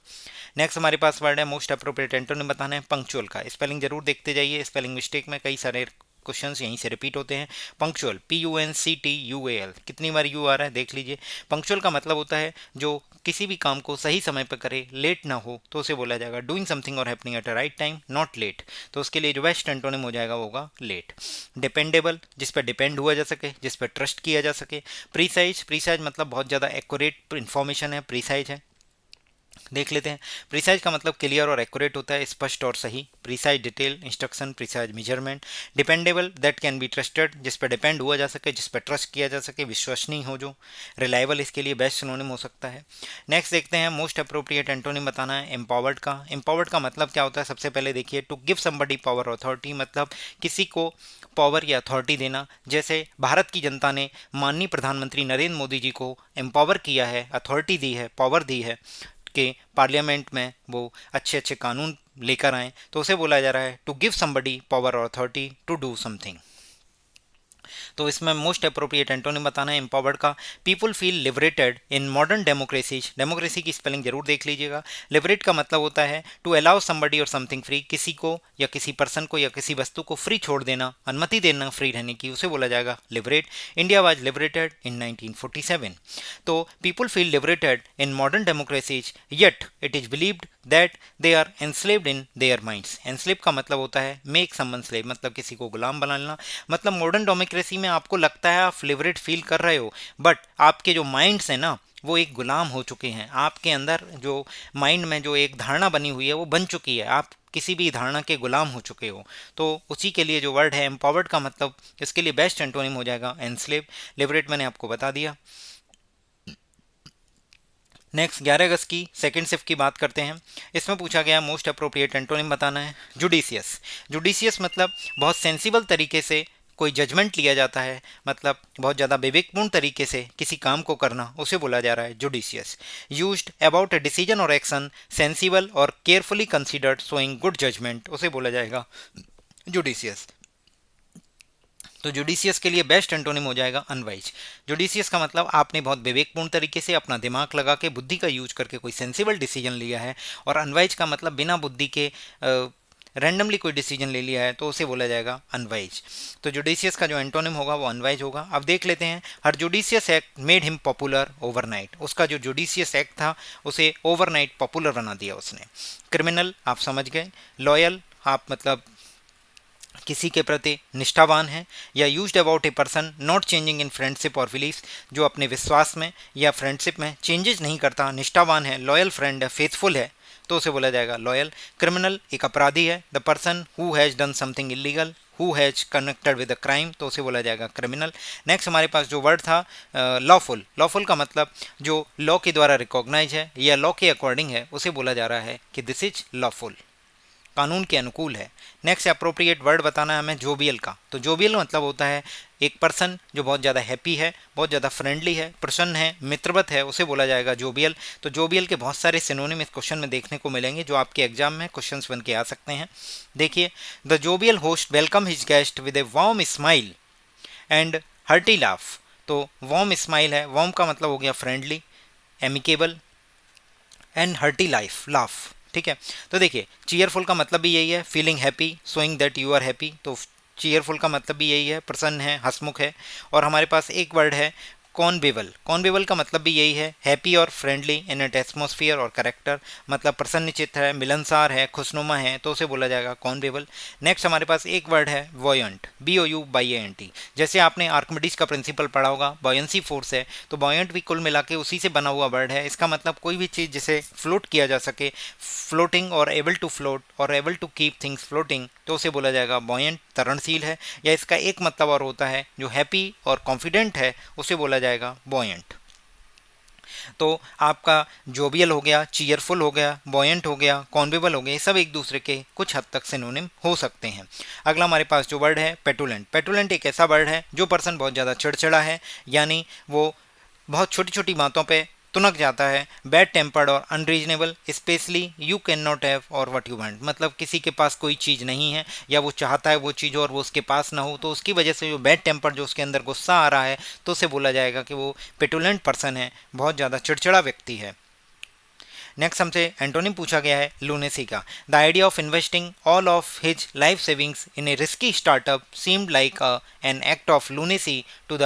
नेक्स्ट हमारे पास वर्ड है मोस्ट अप्रोप्रिएट एंटोनिम बताना है पंक्चुअल का। स्पेलिंग जरूर देखते जाइए, स्पेलिंग मिस्टेक में कई सारे क्वेश्चंस यहीं से रिपीट होते हैं। पंक्चुअल, PUNCTUAL, कितनी बार यू आ रहा है देख लीजिए। पंक्चुअल का मतलब होता है जो किसी भी काम को सही समय पर करे, लेट ना हो, तो उसे बोला जाएगा डूइंग समथिंग और happening at a right time, not let. तो उसके लिए जो बेस्ट एंटोनिम हो जाएगा वो होगा लेट। डिपेंडेबल, जिस पर डिपेंड हुआ जा सके, जिस पर ट्रस्ट किया जा सके। प्रीसाइज, प्रीसाइज मतलब बहुत ज़्यादा एक्यूरेट इन्फॉर्मेशन है, प्रीसाइज है। देख लेते हैं। प्रिसाइज का मतलब क्लियर और एक्यूरेट होता है, स्पष्ट और सही। Precise detail, instruction, precise measurement. Dependable, that can be trusted, जिस पर डिपेंड हुआ जा सके, जिस पर ट्रस्ट किया जा सके, विश्वसनीय हो जो। रिलायबल इसके लिए बेस्ट सिनोनिम हो सकता है। नेक्स्ट देखते हैं मोस्ट अप्रोप्रिएट एंटोनिम बताना है एम्पावर्ड का। एम्पावर्ड का मतलब क्या होता है, सबसे पहले देखिए to give somebody power authority, मतलब किसी को पावर या अथॉरिटी देना। जैसे भारत की जनता ने माननीय प्रधानमंत्री नरेंद्र मोदी जी को एम्पावर किया है, अथॉरिटी दी है, पावर दी है कि पार्लियामेंट में वो अच्छे अच्छे कानून लेकर आए, तो उसे बोला जा रहा है टू गिव समबडी पावर और अथॉरिटी टू डू समथिंग। तो इसमें मोस्ट अप्रोप्रिएट एंटोनिम बताना है एम्पावर्ड का। People feel liberated in modern democracies, democracy की स्पेलिंग जरूर देख लीजिएगा। लिबरेट का मतलब होता है टू अलाउ समबडी और समथिंग फ्री, किसी को या किसी पर्सन को या किसी वस्तु को फ्री छोड़ देना, अनुमति देना फ्री रहने की, उसे बोला जाएगा liberate. India was liberated in 1947। तो people feel liberated in modern democracies yet it is believed that they are enslaved in their minds. Enslave का मतलब होता है मेक समवन स्लेव, मतलब किसी को गुलाम बना लेना। मतलब मॉडर्न डेमोक्रेसी में आपको लगता है आप लिबरेट फील कर रहे हो, बट आपके जो माइंड्स हैं ना वो एक गुलाम हो चुके हैं। आपके अंदर जो माइंड में जो एक धारणा बनी हुई है वो बन चुकी है, आप किसी भी धारणा के गुलाम हो चुके हो। तो उसी के लिए जो वर्ड है एम्पावर्ड का मतलब, इसके लिए बेस्ट एंटोनिम हो जाएगा एनस्लेव। लिबरेट मैंने आपको बता दिया। नेक्स्ट 11 अगस्त की सेकंड शिफ्ट की बात करते हैं। इसमें पूछा गया मोस्ट अप्रोप्रिएट एंटोनिम बताना है जुडिशियस। जुडिशियस मतलब बहुत सेंसिबल तरीके से कोई जजमेंट लिया जाता है, मतलब बहुत ज़्यादा विवेकपूर्ण तरीके से किसी काम को करना, उसे बोला जा रहा है judicious. Used about a decision और एक्शन सेंसिबल और carefully considered showing good judgement, उसे बोला जाएगा जुडिशियस। तो जुडिशियस के लिए बेस्ट एंटोनिम हो जाएगा अनवाइज। जुडिशियस का मतलब आपने बहुत विवेकपूर्ण तरीके से अपना दिमाग लगा के बुद्धि का यूज करके कोई सेंसिबल डिसीजन लिया है। और अनवाइज का मतलब बिना बुद्धि के रैंडमली कोई डिसीजन ले लिया है, तो उसे बोला जाएगा अनवाइज। तो जुडिशियस का जो एंटोनिम होगा वो अनवाइज होगा। अब देख लेते हैं। Her judicious act made him popular overnight, उसका जो जुडिशियस एक्ट था उसे ओवरनाइट पॉपुलर बना दिया उसने। क्रिमिनल आप समझ गए। लॉयल आप मतलब किसी के प्रति निष्ठावान है। या used about a person not changing in friendship और बिलीफ, जो अपने विश्वास में या फ्रेंडशिप में चेंजेस नहीं करता, निष्ठावान है, लॉयल फ्रेंड है, फेथफुल है, तो उसे बोला जाएगा लॉयल। क्रिमिनल एक अपराधी है। The person who has done something illegal, who has connected with a crime, तो उसे बोला जाएगा क्रिमिनल। नेक्स्ट हमारे पास जो वर्ड था लॉफुल। लॉफुल का मतलब जो लॉ के द्वारा रिकॉग्नाइज है या लॉ के अकॉर्डिंग है, उसे बोला जा रहा है कि दिस इज लॉफुल। कानून के अनुकूल है। नेक्स्ट अप्रोप्रिएट वर्ड बताना है हमें जोवियल का। तो जोवियल मतलब होता है एक पर्सन जो बहुत ज़्यादा हैप्पी है, बहुत ज़्यादा फ्रेंडली है, प्रसन्न है, मित्रवत है, उसे बोला जाएगा जोवियल। तो जोवियल के बहुत सारे सिनोनिम इस क्वेश्चन में देखने को मिलेंगे जो आपके एग्जाम में क्वेश्चंस बन के आ सकते हैं। देखिए, the jovial host welcome his guest with a warm smile and hearty laugh. तो वार्म स्माइल है, वार्म का मतलब हो गया friendly, amicable, and hearty laugh. ठीक है। तो देखिए, चीयरफुल का मतलब भी यही है, feeling happy, showing that you are happy. तो चीयरफुल का मतलब भी यही है, प्रसन्न है, हंसमुख है। और हमारे पास एक वर्ड है कॉन्विवल। कॉन्विवल का मतलब भी यही है, हैप्पी और फ्रेंडली इन एट एटमोसफियर और करेक्टर। मतलब प्रसन्नचित्त है, मिलनसार है, खुशनुमा है, तो उसे बोला जाएगा कॉन्विवल। नेक्स्ट हमारे पास एक वर्ड है वॉयंट, BOUYANT। जैसे आपने आर्किमिडीज का प्रिंसिपल पढ़ा होगा, बॉयंसी फोर्स है, तो बॉयंट भी कुल मिला के उसी से बना हुआ वर्ड है। इसका मतलब कोई भी चीज़ जिसे फ्लोट किया जा सके, फ्लोटिंग और एबल टू फ्लोट और able to keep things floating, तो उसे बोला जाएगा बॉयंट, तरणशील है। या इसका एक मतलब और होता है जो हैप्पी और कॉन्फिडेंट है, उसे बोला जाएगा बॉयंट। तो आपका जोवियल हो गया, चीयरफुल हो गया, बॉयंट हो गया, कॉन्विबल हो गया, ये सब एक दूसरे के कुछ हद तक सिनोनिम हो सकते हैं। अगला हमारे पास जो वर्ड है पेटुलेंट। पेटुलेंट एक ऐसा वर्ड है जो पर्सन बहुत ज़्यादा चिड़चिड़ा है, यानी वो बहुत छोटी छोटी बातों पे तुनक जाता है, बैड टेम्पर्ड और unreasonable, specially you can not have और व्हाट यू वांट। मतलब किसी के पास कोई चीज़ नहीं है या वो चाहता है वो चीज़ और वो उसके पास ना हो, तो उसकी वजह से जो बैड टेम्पर्ड, जो उसके अंदर गुस्सा आ रहा है, तो उसे बोला जाएगा कि वो पेटुलेंट पर्सन है, बहुत ज़्यादा चिड़चिड़ा व्यक्ति है। नेक्स्ट हमसे एंटोनिम पूछा गया है लूनेसी का। The idea of investing all of his life savings in a risky startup seemed like an act of lunacy to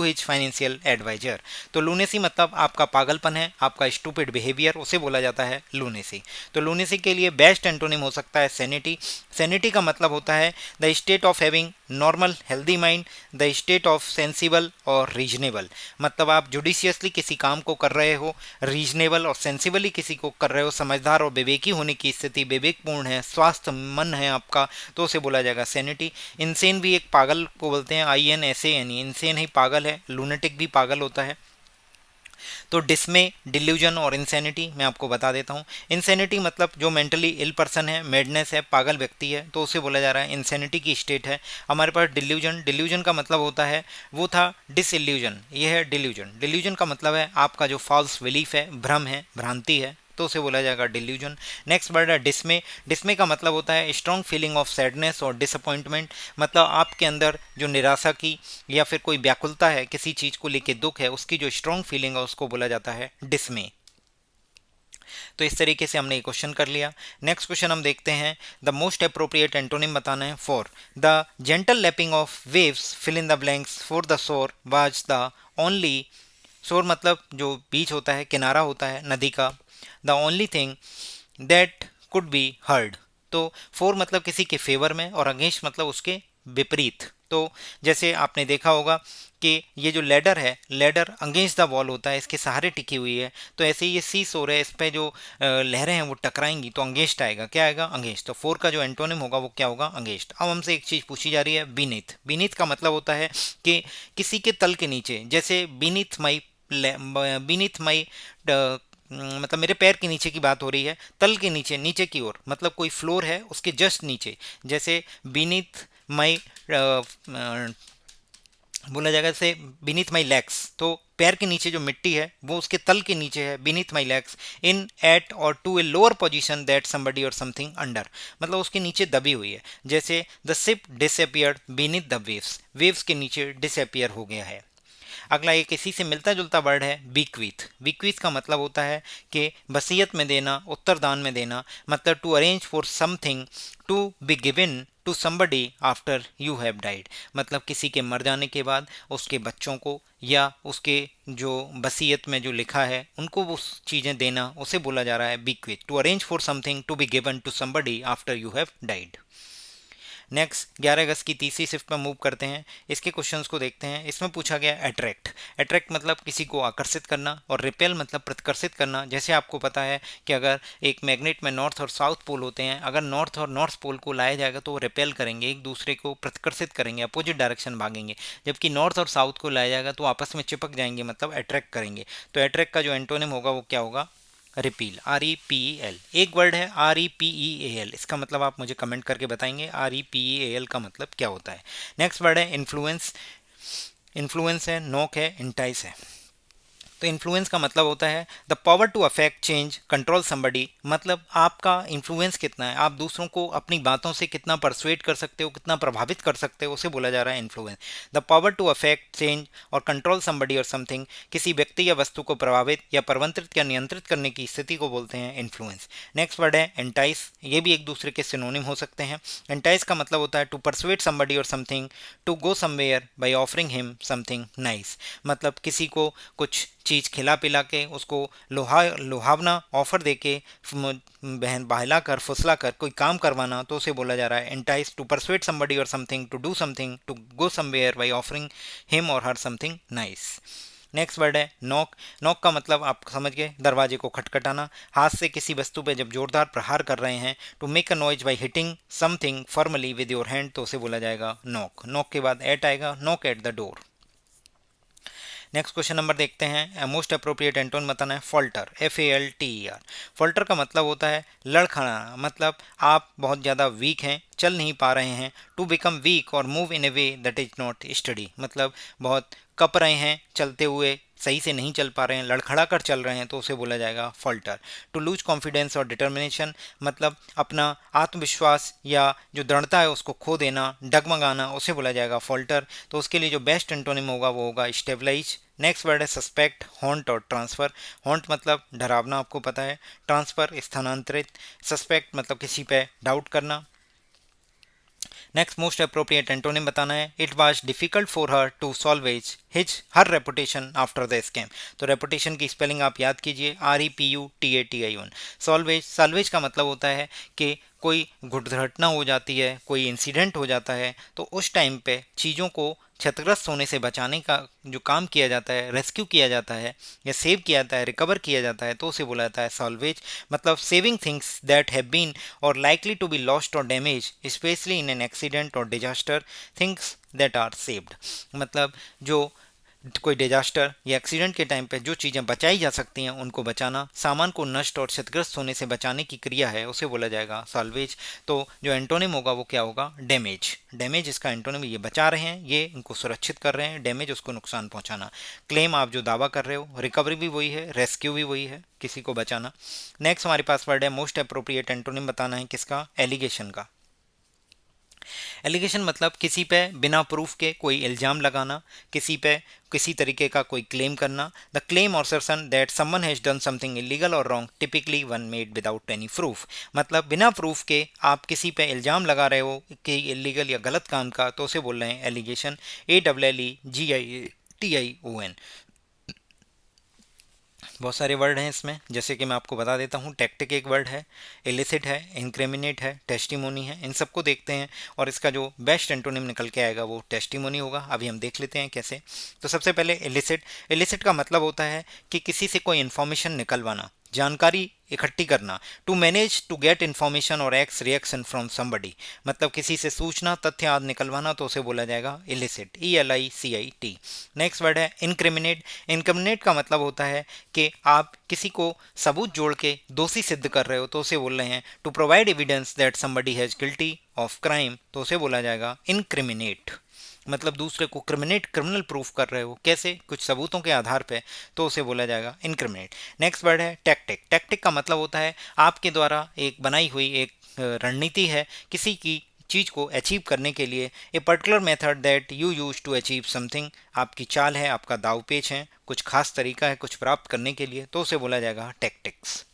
his financial adviser. तो लूनेसी मतलब आपका पागलपन है, आपका स्टूपिड बिहेवियर, उसे बोला जाता है लूनेसी। तो लूनेसी के लिए बेस्ट एंटोनिम हो सकता है सैनिटी। सैनिटी का मतलब होता है the state of having normal healthy mind, the state of sensible और रीजनेबल। मतलब आप जुडिशियसली किसी काम को कर रहे हो, रीजनेबल और सेंसिबली किसी को कर रहे हो, समझदार और विवेकी होने की स्थिति, विवेकपूर्ण है, स्वास्थ्य मन है आपका, तो उसे बोला जाएगा सैनिटी। इंसेन भी एक पागल को बोलते हैं, INSANE, इंसेन ही पागल है, लूनेटिक भी पागल होता है। तो डिस्मे, डिल्यूजन और इंसैनिटी मैं आपको बता देता हूँ। इंसैनिटी मतलब जो मेंटली इल पर्सन है, मेडनेस है, पागल व्यक्ति है, तो उसे बोला जा रहा है इंसैनिटी की स्टेट है। हमारे पास डिल्यूजन, डिल्यूजन का मतलब होता है, वो था डिसइल्यूजन, ये है डिल्यूजन। डिल्यूजन का मतलब है आपका जो फॉल्स बिलीफ है, भ्रम है, भ्रांति है, तो उसे बोला जाएगा डिल्यूजन। नेक्स्ट वर्ड है डिस्मे। डिस्मे का मतलब होता है स्ट्रॉन्ग फीलिंग ऑफ सैडनेस और डिसअपॉइंटमेंट। मतलब आपके अंदर जो निराशा की या फिर कोई व्याकुलता है, किसी चीज़ को लेके दुख है, उसकी जो स्ट्रॉन्ग फीलिंग है उसको बोला जाता है डिस्मे। तो इस तरीके से हमने ये क्वेश्चन कर लिया। नेक्स्ट क्वेश्चन हम देखते हैं, द मोस्ट अप्रोप्रिएट एंटोनिम बताना है for. The gentle lapping of waves fill in the blanks for the shore was the only. Shore मतलब जो बीच होता है, किनारा होता है नदी का। The only thing that could be heard. तो फोर मतलब किसी के फेवर में और अगेंस्ट मतलब उसके विपरीत। तो जैसे आपने देखा होगा कि ये जो लेडर है, लेडर अगेंस्ट द वॉल होता है, इसके सहारे टिकी हुई है, तो ऐसे ही ये सी शोर है, इस पे जो लहरें हैं वो टकराएंगी तो अंगेस्ट आएगा। क्या आएगा? अंगेस्ट। तो फोर का जो एंटोनिम होगा वो क्या होगा? अंगेस्ट। अब हमसे एक चीज़ पूछी जा रही है बीनीथ। बीनीथ का मतलब होता है कि किसी के तल के नीचे, जैसे बीनीथ माई मतलब मेरे पैर के नीचे की बात हो रही है, तल के नीचे, नीचे की ओर, मतलब कोई फ्लोर है उसके जस्ट नीचे। जैसे बीनीथ माई बोला जाएगा, जैसे बीनीथ माई लेग्स, तो पैर के नीचे जो मिट्टी है वो उसके तल के नीचे है, beneath my legs, in at और to a lower position that somebody और समथिंग अंडर, मतलब उसके नीचे दबी हुई है। जैसे the ship disappeared beneath the waves, waves के नीचे डिसअपियर हो गया है। अगला एक इसी से मिलता जुलता वर्ड है बीक्वीथ। बीक्वीथ का मतलब होता है कि वसीयत में देना, उत्तरदान में देना, मतलब to arrange for something to be given to somebody after you have died. मतलब किसी के मर जाने के बाद उसके बच्चों को या उसके जो वसीयत में जो लिखा है उनको वो चीज़ें देना, उसे बोला जा रहा है bequeath. To arrange for something to be given to somebody after you have died. Next 11 अगस्त की तीसरी शिफ्ट पर मूव करते हैं। इसके क्वेश्चंस को देखते हैं। इसमें पूछा गया अट्रैक्ट। अट्रैक्ट मतलब किसी को आकर्षित करना और रिपेल मतलब प्रतिकर्षित करना। जैसे आपको पता है कि अगर एक मैग्नेट में नॉर्थ और साउथ पोल होते हैं, अगर नॉर्थ और नॉर्थ पोल को लाया जाएगा तो वो रिपेल करेंगे, एक दूसरे को प्रतिकर्षित करेंगे, अपोजिट डायरेक्शन भागेंगे। जबकि नॉर्थ और साउथ को लाया जाएगा तो आपस में चिपक जाएंगे, मतलब अट्रैक्ट करेंगे। तो अट्रैक्ट का जो एंटोनिम होगा वो क्या होगा? Repeal, REPEL। एक वर्ड है REPEAL, इसका मतलब आप मुझे कमेंट करके बताएंगे REPEAL का मतलब क्या होता है। नेक्स्ट वर्ड है इन्फ्लुएंस। इन्फ्लुएंस है, नोक है, इंटाइस है। तो इन्फ्लुएंस का मतलब होता है the power to affect change control somebody, मतलब आपका इन्फ्लुएंस कितना है, आप दूसरों को अपनी बातों से कितना परसुएट कर सकते हो, कितना प्रभावित कर सकते हो, उसे बोला जा रहा है influence. The power to affect change और कंट्रोल समबडी और समथिंग, किसी व्यक्ति या वस्तु को प्रभावित या प्रवंतित या नियंत्रित करने की स्थिति को बोलते हैं इन्फ्लुएंस। नेक्स्ट वर्ड है एंटाइस, ये भी एक दूसरे के सिनोनिम हो सकते हैं। एंटाइस का मतलब होता है टू परसुएट समबडी और something to go somewhere by offering him something nice, मतलब किसी को कुछ चीज़ खिला पिला के, उसको लुभावना ऑफर दे के, बहन बहला कर फुसला कर कोई काम करवाना, तो उसे बोला जा रहा है एंटाइस। टू परसुएट समबडी और something to do something to go somewhere by offering him और her something nice. Next word है नॉक। नॉक का मतलब आप समझ गए, दरवाजे को खटखटाना, हाथ से किसी वस्तु पे जब जोरदार प्रहार कर रहे हैं। To make a noise by hitting something formally with your hand, तो उसे बोला जाएगा नॉक। नॉक के बाद एट आएगा, knock at the door. Next question number देखते हैं, मोस्ट अप्रोप्रिएट एंटोन बताना है फॉल्टर, FALTER। फॉल्टर का मतलब होता है लड़खड़ाना, मतलब आप बहुत ज़्यादा वीक हैं, चल नहीं पा रहे हैं। टू बिकम वीक और move in A way that is not study, मतलब बहुत कप रहे हैं, चलते हुए सही से नहीं चल पा रहे हैं, लड़खड़ा कर चल रहे हैं, तो उसे बोला जाएगा फॉल्टर। टू लूज कॉन्फिडेंस और डिटर्मिनेशन, मतलब अपना आत्मविश्वास या जो दृढ़ता है उसको खो देना, डगमगाना, उसे बोला जाएगा फॉल्टर। तो उसके लिए जो बेस्ट एंटोनिम होगा वो होगा स्टेबलाइज। नेक्स्ट वर्ड है सस्पेक्ट, हॉन्ट और ट्रांसफर। हॉन्ट मतलब डरावना, आपको पता है। ट्रांसफर स्थानांतरित। सस्पेक्ट मतलब किसी पे डाउट करना। नेक्स्ट मोस्ट अप्रोप्रिएट एंटोनिम बताना है it was difficult for her to salvage his her reputation after the scam. तो रेपुटेशन की स्पेलिंग आप याद कीजिए, REPUTATION। सॉल्वेज, सॉल्वेज का मतलब होता है कि कोई दुर्घटना हो जाती है, कोई इंसिडेंट हो जाता है, तो उस टाइम पे चीज़ों को क्षतिग्रस्त होने से बचाने का जो काम किया जाता है, रेस्क्यू किया जाता है या सेव किया जाता है, रिकवर किया जाता है, तो उसे बोला जाता है सॉल्वेज। मतलब saving things that have been और लाइकली टू बी लॉस्ट और damage specially in an accident और disaster, things that are saved, मतलब जो कोई डिजास्टर या एक्सीडेंट के टाइम पे जो चीज़ें बचाई जा सकती हैं उनको बचाना, सामान को नष्ट और क्षतिग्रस्त होने से बचाने की क्रिया है, उसे बोला जाएगा सॉल्वेज। तो जो एंटोनिम होगा वो क्या होगा, डैमेज। डैमेज इसका एंटोनिम, ये बचा रहे हैं, ये इनको सुरक्षित कर रहे हैं, डैमेज उसको नुकसान पहुंचाना। क्लेम आप जो दावा कर रहे हो, रिकवरी भी वही है, रेस्क्यू भी वही है, किसी को बचाना। नेक्स्ट हमारे पास वर्ड है मोस्ट अप्रोप्रिएट एंटोनिम बताना है किसका, एलिगेशन का। एलिगेशन मतलब किसी पे बिना प्रूफ के कोई इल्ज़ाम लगाना, किसी पे किसी तरीके का कोई क्लेम करना। द क्लेम और assertion that someone has done something illegal और wrong, typically one made without any proof, मतलब बिना प्रूफ के आप किसी पे इल्ज़ाम लगा रहे हो कि इलीगल या गलत काम का, तो उसे बोल रहे हैं एलिगेशन। ALLEGIATION। बहुत सारे वर्ड हैं इसमें, जैसे कि मैं आपको बता देता हूँ। टैक्टिक एक वर्ड है, इलिसिट है, इंक्रिमिनेट है, टेस्टिमोनी है। इन सबको देखते हैं और इसका जो बेस्ट एंटोनिम निकल के आएगा वो टेस्टिमोनी होगा। अभी हम देख लेते हैं कैसे। तो सबसे पहले इलिसिट। इलिसिट का मतलब होता है कि किसी से कोई इन्फॉर्मेशन निकलवाना, जानकारी इकट्ठी करना। To manage to get information और एक्स रिएक्शन फ्रॉम समबडी, मतलब किसी से सूचना, तथ्य आदि निकलवाना, तो उसे बोला जाएगा इलिसिट, ELICIT। नेक्स्ट वर्ड है इनक्रिमिनेट। इनक्रिमिनेट का मतलब होता है कि आप किसी को सबूत जोड़ के दोषी सिद्ध कर रहे हो, तो उसे बोल रहे हैं to provide evidence that somebody has guilty of crime, तो उसे बोला जाएगा इनक्रिमिनेट। मतलब दूसरे को क्रिमिनल प्रूफ कर रहे हो, कैसे, कुछ सबूतों के आधार पे, तो उसे बोला जाएगा इनक्रिमिनेट। नेक्स्ट वर्ड है टैक्टिक। टैक्टिक का मतलब होता है आपके द्वारा एक बनाई हुई एक रणनीति है किसी की चीज़ को अचीव करने के लिए। A particular method that you use to achieve something, आपकी चाल है, आपका दाव पेच है, कुछ खास तरीका है कुछ प्राप्त करने के लिए, तो उसे बोला जाएगा टैक्टिक्स।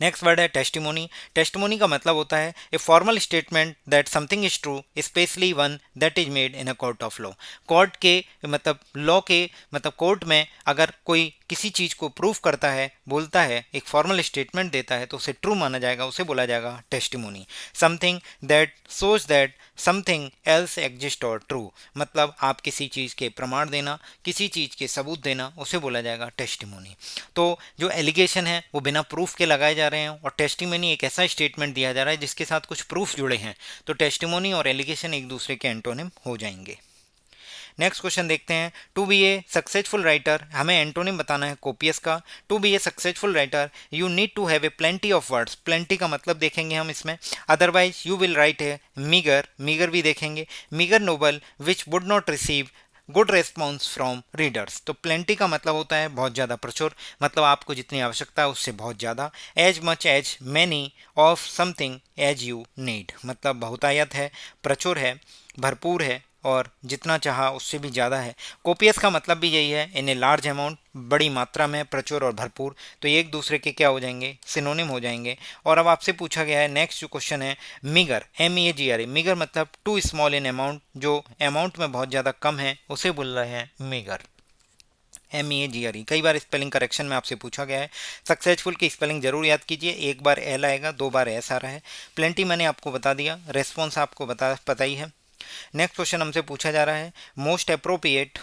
नेक्स्ट वर्ड है टेस्टिमोनी। टेस्टिमोनी का मतलब होता है a formal statement that something is true, specially one that is made in a court of law. Court के मतलब लॉ के मतलब कोर्ट में अगर कोई किसी चीज़ को प्रूफ करता है, बोलता है, एक फॉर्मल स्टेटमेंट देता है, तो उसे ट्रू माना जाएगा, उसे बोला जाएगा testimony. Something that shows that something else exist और ट्रू, मतलब आप किसी चीज़ के प्रमाण देना, किसी चीज़ के सबूत देना, उसे बोला जाएगा टेस्टिमोनी। तो जो एलिगेशन है वो बिना प्रूफ के लगाए जा रहे हैं और टेस्टिमोनी एक ऐसा स्टेटमेंट दिया जा रहा है जिसके साथ कुछ प्रूफ जुड़े हैं, तो टेस्टिमोनी और एलिगेशन एक दूसरे के एंटोनिम हो जाएंगे। नेक्स्ट क्वेश्चन देखते हैं, to be a successful writer, हमें एंटोनिम बताना है कोपियस का। To be a successful writer you need to have a plenty of words, plenty का मतलब देखेंगे हम इसमें, otherwise you will write a meager, meager भी देखेंगे, meager novel which would not receive good response from readers. तो प्लेंटी का मतलब होता है बहुत ज़्यादा, प्रचुर मतलब आपको जितनी आवश्यकता है उससे बहुत ज़्यादा, as much as many of something as you need, मतलब बहुतायत है, प्रचुर है, भरपूर है और जितना चाहा उससे भी ज़्यादा है। कोपियस का मतलब भी यही है, इन ए लार्ज अमाउंट, बड़ी मात्रा में, प्रचुर और भरपूर, तो ये एक दूसरे के क्या हो जाएंगे, सिनोनिम हो जाएंगे। और अब आपसे पूछा गया है नेक्स्ट जो क्वेश्चन है, मीगर, MEAGR, मीगर मतलब टू स्मॉल इन अमाउंट, जो अमाउंट में बहुत ज़्यादा कम है उसे बोल रहे हैं मीगर, MEAGR। कई बार स्पेलिंग करेक्शन में आपसे पूछा गया है, सक्सेसफुल की स्पेलिंग जरूर याद कीजिए, एक बार एल आएगा, दो बार एस आ रहा है। प्लेंटी मैंने आपको बता दिया, रेस्पॉन्स आपको पता ही है। नेक्स्ट क्वेश्चन हमसे पूछा जा रहा है, मोस्ट अप्रोप्रिएट,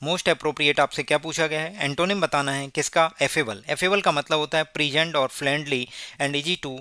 मोस्ट अप्रोप्रिएट आपसे क्या पूछा गया है, एंटोनिम बताना है किसका, एफेबल, एफेबल का मतलब होता है प्रीजेंट और friendly and easy to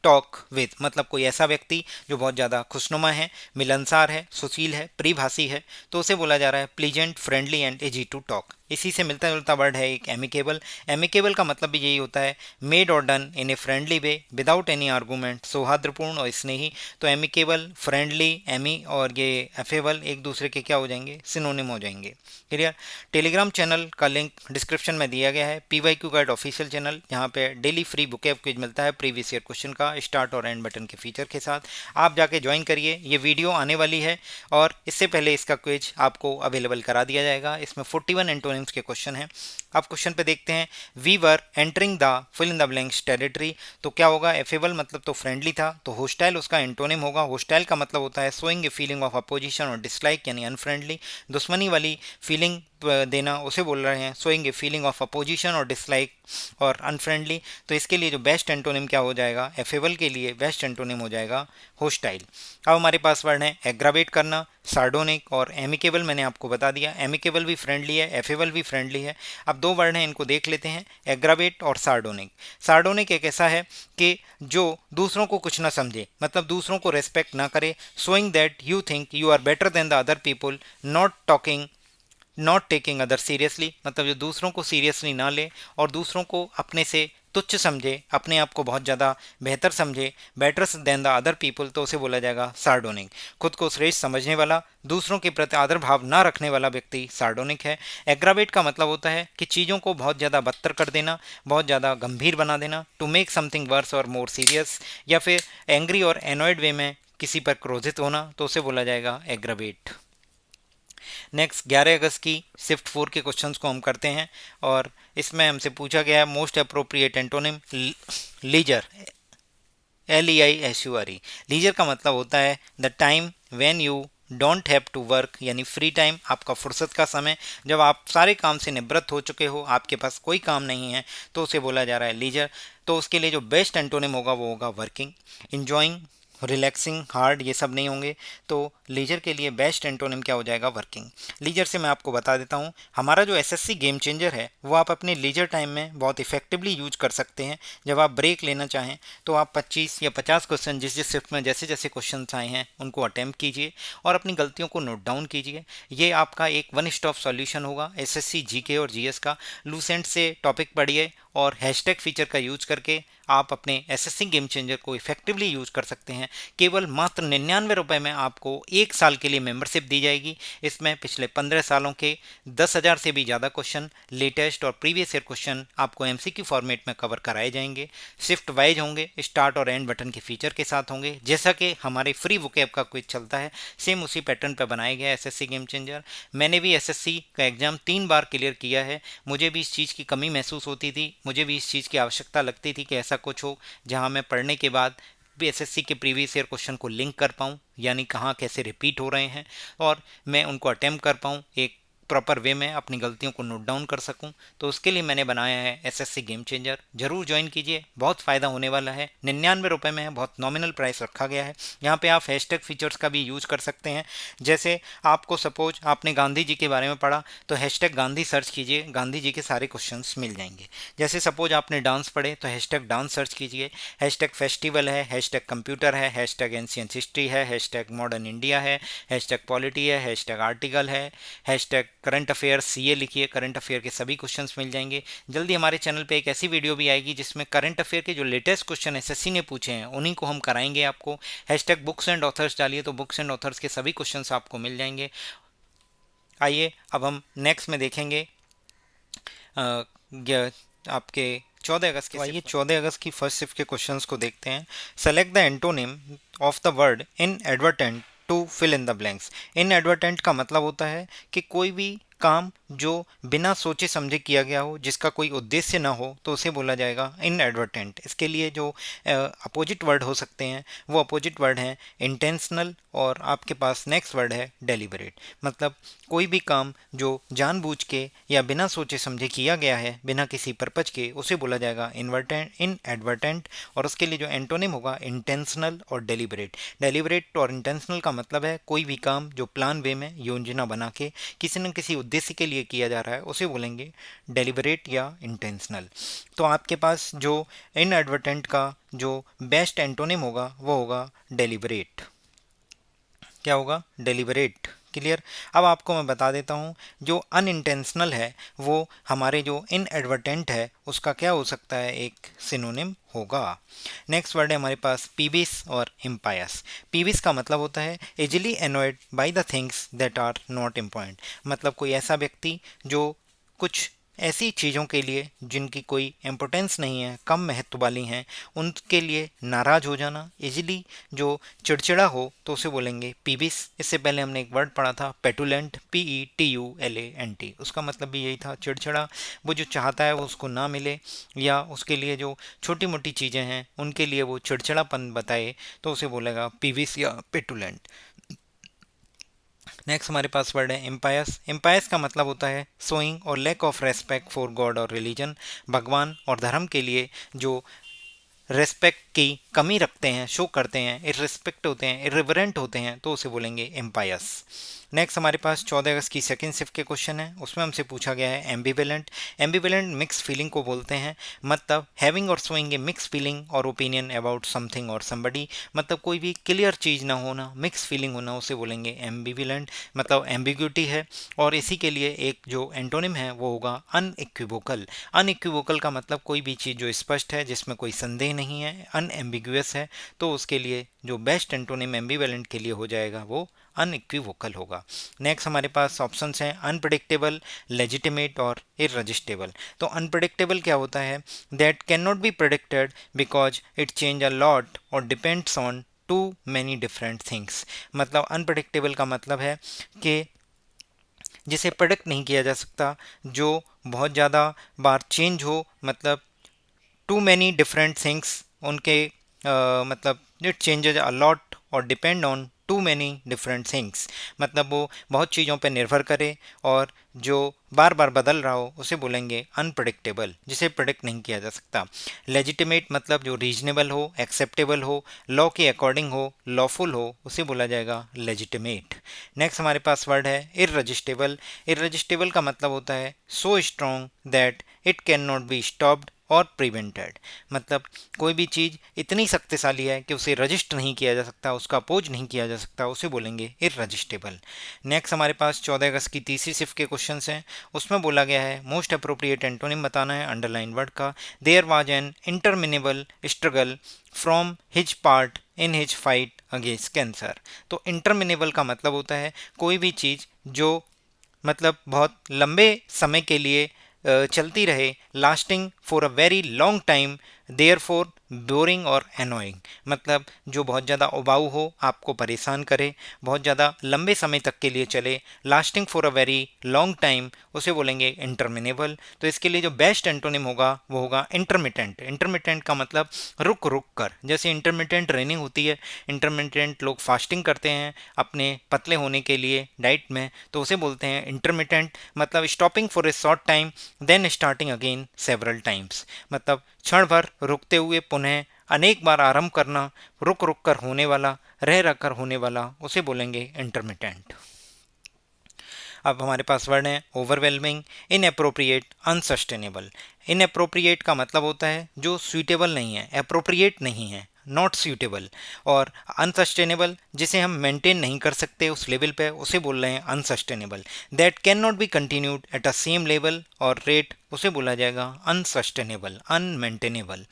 talk with, मतलब कोई ऐसा व्यक्ति जो बहुत ज़्यादा खुशनुमा है, मिलनसार है, सुशील है, प्रिभाषी है, तो उसे बोला जा रहा है pleasant, friendly and easy to talk. इसी से मिलता जुलता वर्ड है एक एमिकेबल, एमिकेबल का मतलब भी यही होता है मेड और done in a friendly way without any argument, सौहार्दपूर्ण और स्नेही। तो एमिकेबल, फ्रेंडली, एमी और ये एफेबल एक दूसरे के क्या हो जाएंगे, सिनोनिम हो जाएंगे। क्लियर। टेलीग्राम चैनल का लिंक डिस्क्रिप्शन में दिया गया है, PYQ गाइड ऑफिशियल चैनल, यहाँ पे डेली फ्री बुकेव क्विज मिलता है प्रीवियस ईयर क्वेश्चन का, स्टार्ट और एंड बटन के फीचर के साथ, आप जाके ज्वाइन करिए। ये वीडियो आने वाली है और इससे पहले इसका क्विज आपको अवेलेबल करा दिया जाएगा, इसमें 41 एंटोनिम्स के क्वेश्चन हैं। अब क्वेश्चन पे देखते हैं, we were entering the fill in the blanks territory, तो क्या होगा, एफेबल मतलब तो फ्रेंडली था, तो होस्टाइल उसका एंटोनिम होगा, होस्टाइल का मतलब होता है showing a feeling of opposition और डिसलाइक यानी अनफ्रेंडली, दुश्मनी वाली फीलिंग देना उसे बोल रहे हैं showing a feeling of opposition और डिसलाइक और अनफ्रेंडली। तो इसके लिए जो बेस्ट एंटोनिम क्या हो जाएगा, एफेबल के लिए बेस्ट एंटोनिम हो जाएगा होस्टाइल। अब हमारे पास वर्ड है एग्रावेट करना, सार्डोनिक और एमिकेबल, मैंने आपको बता दिया, एमिकेबल भी फ्रेंडली है, एफेबल भी फ्रेंडली है। अब दो वर्ड हैं इनको देख लेते हैं, एग्रावेट और सार्डोनिक। सार्डोनिक एक ऐसा है कि जो दूसरों को कुछ ना समझे, मतलब दूसरों को रेस्पेक्ट ना करे, showing that you think you are better than the other people, not taking other seriously, मतलब जो दूसरों को सीरियसली ना ले और दूसरों को अपने से तुच्छ समझे, अपने आप को बहुत ज़्यादा बेहतर समझे, better than the other people, तो उसे बोला जाएगा सार्डोनिक। खुद को श्रेष्ठ समझने वाला, दूसरों के प्रति आदर भाव ना रखने वाला व्यक्ति सार्डोनिक है। एग्रावेट का मतलब होता है कि चीज़ों को बहुत ज़्यादा बदतर कर देना, बहुत ज़्यादा गंभीर बना देना, टू मेक समथिंग वर्स और मोर सीरियस, या फिर एंग्री और एनॉयड वे में किसी पर क्रोधित होना, तो उसे बोला जाएगा एग्रावेट। नेक्स्ट 11 अगस्त की शिफ्ट 4 के क्वेश्चंस को हम करते हैं और इसमें हमसे पूछा गया है most appropriate antonym leisure, LEISURE। Leisure का मतलब होता है the time when you don't have to work, यानी फ्री टाइम, आपका फुर्सत का समय, जब आप सारे काम से निवृत्त हो चुके हो, आपके पास कोई काम नहीं है, तो उसे बोला जा रहा है लीजर। तो उसके लिए जो बेस्ट एंटोनिम होगा वो होगा वर्किंग, इंजॉइंग, रिलैक्सिंग, हार्ड, ये सब नहीं होंगे, तो लीजर के लिए बेस्ट एंटोनिम क्या हो जाएगा, वर्किंग। लीजर से मैं आपको बता देता हूँ, हमारा जो SSC गेम चेंजर है वो आप अपने लीजर टाइम में बहुत इफेक्टिवली यूज कर सकते हैं। जब आप ब्रेक लेना चाहें तो आप 25 या 50 क्वेश्चन जिस जिस शिफ्ट में जैसे जैसे क्वेश्चन आए हैं उनको अटैम्प्ट कीजिए और अपनी गलतियों को नोट डाउन कीजिए। ये आपका एक वन स्टॉप सॉल्यूशन होगा SSC GK और GS का। लूसेंट से टॉपिक पढ़िए और हैशटैग फीचर का यूज करके आप अपने SSC गेम चेंजर को इफेक्टिवली यूज कर सकते हैं। केवल मात्र 99 रुपये में आपको एक साल के लिए मेंबरशिप दी जाएगी। इसमें पिछले 15 सालों के 10,000 से भी ज़्यादा क्वेश्चन, लेटेस्ट और प्रीवियस ईयर क्वेश्चन आपको MCQ फॉर्मेट में कवर कराए जाएंगे। शिफ्ट वाइज होंगे, स्टार्ट और एंड बटन के फीचर के साथ होंगे, जैसा कि हमारे फ्री वोकैब का क्विज चलता है, सेम उसी पैटर्न पर बनाया गया है SSC गेम चेंजर। मैंने भी SSC का एग्जाम 3 बार क्लियर किया है। मुझे भी इस चीज़ की कमी महसूस होती थी, मुझे भी इस चीज़ की आवश्यकता लगती थी कि ऐसा कुछ हो जहां मैं पढ़ने के बाद भी SSC के प्रीवियस ईयर क्वेश्चन को लिंक कर पाऊँ, यानी कहाँ कैसे रिपीट हो रहे हैं और मैं उनको अटेम्प्ट कर पाऊँ, एक प्रॉपर वे में अपनी गलतियों को नोट डाउन कर सकूं। तो उसके लिए मैंने बनाया है एसएससी गेम चेंजर। जरूर ज्वाइन कीजिए, बहुत फ़ायदा होने वाला है। 99 रुपये में है, बहुत नॉमिनल प्राइस रखा गया है। यहाँ पे आप हैशटैग फीचर्स का भी यूज कर सकते हैं। जैसे आपको सपोज आपने गांधी जी के बारे में पढ़ा तो हैशटैग गांधी सर्च कीजिए, गांधी जी के सारे क्वेश्चंस मिल जाएंगे। जैसे सपोज आपने डांस पढ़े तो हैशटैग डांस सर्च कीजिए, हैशटैग फेस्टिवल है, हैशटैग कंप्यूटर है, हैशटैग एंशियंट हिस्ट्री है, हैशटैग मॉडर्न इंडिया है, हैशटैग पॉलिटी है, हैशटैग आर्टिकल है, हैशटैग करंट अफेयर सीए लिखिए, करंट अफेयर के सभी क्वेश्चंस मिल जाएंगे। जल्दी हमारे चैनल पे एक ऐसी वीडियो भी आएगी जिसमें करंट अफेयर के जो लेटेस्ट क्वेश्चन एसएससी ने पूछे हैं उन्हीं को हम कराएंगे आपको। हैशटैग बुक्स एंड ऑथर्स डालिए तो बुक्स एंड ऑथर्स के सभी क्वेश्चंस आपको मिल जाएंगे। आइए अब हम नेक्स्ट में देखेंगे आपके 14 अगस्त के। तो आइए 14 अगस्त की फर्स्ट शिफ्ट के क्वेश्चंस को देखते हैं। Select the antonym of the word inadvertent to fill in the blanks. Inadvertent का मतलब होता है कि कोई भी काम जो बिना सोचे समझे किया गया हो, जिसका कोई उद्देश्य ना हो, तो उसे बोला जाएगा इन एडवर्टेंट। इसके लिए जो अपोजिट वर्ड हो सकते हैं वो अपोजिट वर्ड हैं इंटेंशनल, और आपके पास नेक्स्ट वर्ड है डेलिबरेट। मतलब कोई भी काम जो जानबूझ के या बिना सोचे समझे किया गया है, बिना किसी पर्पज के, उसे बोला जाएगा इन एडवर्टेंट। और उसके लिए जो एंटोनिम होगा इंटेंशनल और डेलिबरेट। डेलिबरेट और इंटेंशनल का मतलब है कोई भी काम जो प्लान वे में योजना बना के किसी न किसी उद्देश्य के लिए किया जा रहा है उसे बोलेंगे डेलिबरेट या इंटेंशनल। तो आपके पास जो इन एडवर्टेंट का जो बेस्ट एंटोनिम होगा वो होगा डेलिबरेट। क्या होगा? डेलिबरेट। क्लियर। अब आपको मैं बता देता हूँ जो अनइंटेंशनल है वो हमारे जो इनएडवर्टेंट है उसका क्या हो सकता है, एक सिनोनिम होगा। नेक्स्ट वर्ड है हमारे पास पीबिस और इम्पायस। पीबिस का मतलब होता है easily annoyed by the things that are not important. मतलब कोई ऐसा व्यक्ति जो कुछ ऐसी चीज़ों के लिए जिनकी कोई इम्पोर्टेंस नहीं है, कम महत्व वाली हैं, उनके लिए नाराज़ हो जाना, इजीली जो चिड़चिड़ा हो तो उसे बोलेंगे पीबिस। इससे पहले हमने एक वर्ड पढ़ा था पेटुलेंट, PETULANT। उसका मतलब भी यही था, चिड़चिड़ा। वो जो चाहता है वो उसको ना मिले, या उसके लिए जो छोटी मोटी चीज़ें हैं उनके लिए वो चिड़चिड़ापन बताए तो उसे बोलेगा पीबिस या पेटुलेंट। नेक्स्ट हमारे पास वर्ड है इम्पायस। इम्पायस का मतलब होता है showing or lack of respect for God or religion. भगवान और धर्म के लिए जो रेस्पेक्ट की कमी रखते हैं, शो करते हैं, इररिस्पेक्ट होते हैं, इरिवरेंट होते हैं, तो उसे बोलेंगे इम्पायस। नेक्स्ट हमारे पास 14 अगस्त की सेकंड शिफ्ट के क्वेश्चन है। उसमें हमसे पूछा गया है एम्बिवेलेंट। एम्बिवेलेंट मिक्स फीलिंग को बोलते हैं। मतलब हैविंग और शोइंग ए मिक्स फीलिंग और ओपिनियन अबाउट समथिंग और समबडी। मतलब कोई भी क्लियर चीज़ ना होना, मिक्स फीलिंग होना, उसे बोलेंगे एम्बिवेलेंट। मतलब एम्बिग्यूटी है। और इसी के लिए एक जो एंटोनिम है वो होगा अनइक्विवोकल। अनइक्विवोकल का मतलब कोई भी चीज़ जो स्पष्ट है, जिसमें कोई संदेह नहीं है, अनएम्बिगुअस है, तो उसके लिए जो बेस्ट एंटोनिम एम्बिवेलेंट के लिए हो जाएगा वो अनइक्विवोकल होगा। नेक्स्ट हमारे पास ऑप्शंस हैं अनप्रेडिक्टेबल, लेजिटिमेट और इररेजिस्टेबल। तो अनप्रेडिक्टेबल क्या होता है? That can not be predicted because it change a lot और depends on too many different things. मतलब अनप्रेडिक्टेबल का मतलब है कि जिसे प्रेडिक्ट नहीं किया जा सकता, जो बहुत ज़्यादा बार चेंज हो, मतलब टू मैनी डिफरेंट थिंग्स उनके मतलब it changes a lot or depend on too many different things. मतलब वो बहुत चीज़ों पर निर्भर करे और जो बार बार बदल रहा हो उसे बोलेंगे अनप्रडिक्टेबल, जिसे प्रेडिक्ट नहीं किया जा सकता। लेजिटिमेट मतलब जो रीजनेबल हो, एक्सेप्टेबल हो, लॉ के अकॉर्डिंग हो, लॉफुल हो, उसे बोला जाएगा लेजिटिमेट। नेक्स्ट हमारे पास वर्ड है इररेजिस्टेबल। इररेजिस्टेबल का मतलब होता है so strong that it can not be stopped और प्रिवेंटेड। मतलब कोई भी चीज़ इतनी शक्तिशाली है कि उसे रजिस्ट नहीं किया जा सकता, उसका अपोज नहीं किया जा सकता, उसे बोलेंगे इररेजिस्टेबल। नेक्स्ट हमारे पास 14 अगस्त की तीसरी शिफ्ट के क्वेश्चंस हैं। उसमें बोला गया है मोस्ट अप्रोप्रिएट एंटोनिम बताना है अंडरलाइन वर्ड का। There was an interminable struggle from his part in his fight against cancer. तो इंटरमिनेबल का मतलब होता है कोई भी चीज़ जो मतलब बहुत लंबे समय के लिए चलती रहे, lasting for a very long time, therefore boring और एनोइंग, मतलब जो बहुत ज़्यादा उबाऊ हो, आपको परेशान करे, बहुत ज़्यादा लंबे समय तक के लिए चले, lasting for a very long time, उसे बोलेंगे इंटरमिनेबल। तो इसके लिए जो बेस्ट एंटोनिम होगा वो होगा इंटरमिटेंट। इंटरमिटेंट का मतलब रुक रुक कर, जैसे इंटरमिटेंट ट्रेनिंग होती है, इंटरमिटेंट लोग फास्टिंग करते हैं अपने पतले होने के लिए डाइट में, तो उसे बोलते हैं इंटरमिटेंट। मतलब stopping for a short time then starting again several times, मतलब क्षण भर रुकते हुए पुनः अनेक बार आरंभ करना, रुक रुक कर होने वाला, रह रह कर होने वाला, उसे बोलेंगे इंटरमिटेंट। अब हमारे पास वर्ड है ओवरवेलमिंग, इनअप्रोप्रिएट, अनसस्टेनेबल। इनअप्रोप्रिएट का मतलब होता है जो सुइटेबल नहीं है, अप्रोप्रिएट नहीं है, नॉट सुइटेबल। और अनसस्टेनेबल, जिसे हम मेंटेन नहीं कर सकते उस लेवल पे, उसे बोल रहे हैं unsustainable. That can not be continued at a same level और रेट, उसे बोला जाएगा अनसस्टेनेबल, अनमेंटेनेबल।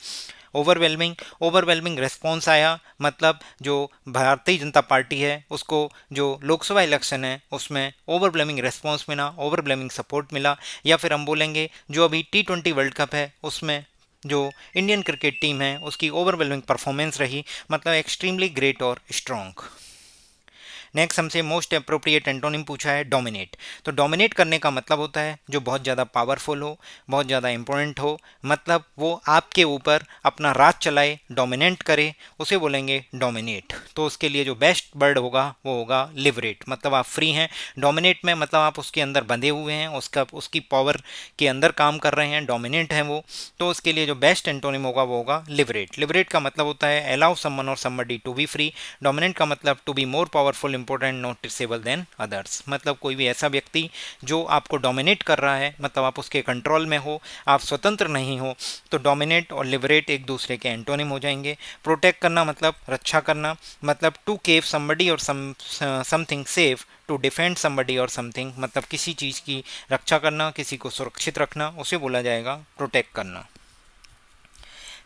ओवरवेलमिंग, ओवरवेलमिंग रिस्पॉन्स आया, मतलब जो भारतीय जनता पार्टी है उसको जो लोकसभा इलेक्शन है उसमें ओवरवेलमिंग रिस्पॉन्स मिला, ओवरवेलमिंग सपोर्ट मिला। या फिर हम बोलेंगे जो अभी T20 वर्ल्ड कप है उसमें जो इंडियन क्रिकेट टीम है उसकी ओवरवेलमिंग परफॉर्मेंस रही, मतलब एक्सट्रीमली ग्रेट और स्ट्रॉन्ग। नेक्स्ट हमसे मोस्ट अप्रोप्रिएट एंटोनिम पूछा है डोमिनेट। तो डोमिनेट करने का मतलब होता है जो बहुत ज़्यादा पावरफुल हो, बहुत ज़्यादा इंपॉर्टेंट हो, मतलब वो आपके ऊपर अपना राज चलाए, डोमिनेट करे, उसे बोलेंगे डोमिनेट। तो उसके लिए जो बेस्ट वर्ड होगा वो होगा लिबरेट, मतलब आप फ्री हैं। डोमिनेट में मतलब आप उसके अंदर बंधे हुए हैं, उसकी पावर के अंदर काम कर रहे हैं, डोमिनेट हैं वो। तो उसके लिए जो बेस्ट एंटोनिम होगा वो होगा लिबरेट। लिबरेट का मतलब होता है allow someone or somebody to be free. Dominant का मतलब to be more powerful, important, noticeable than others, मतलब कोई भी ऐसा व्यक्ति जो आपको डोमिनेट कर रहा है, मतलब आप उसके कंट्रोल में हो, आप स्वतंत्र नहीं हो। तो डोमिनेट और लिबरेट एक दूसरे के एंटोनिम हो जाएंगे। प्रोटेक्ट करना मतलब रक्षा करना, मतलब टू केव समबडी और something safe, to defend somebody और समथिंग, मतलब किसी चीज़ की रक्षा करना, किसी को सुरक्षित रखना, उसे बोला जाएगा प्रोटेक्ट करना।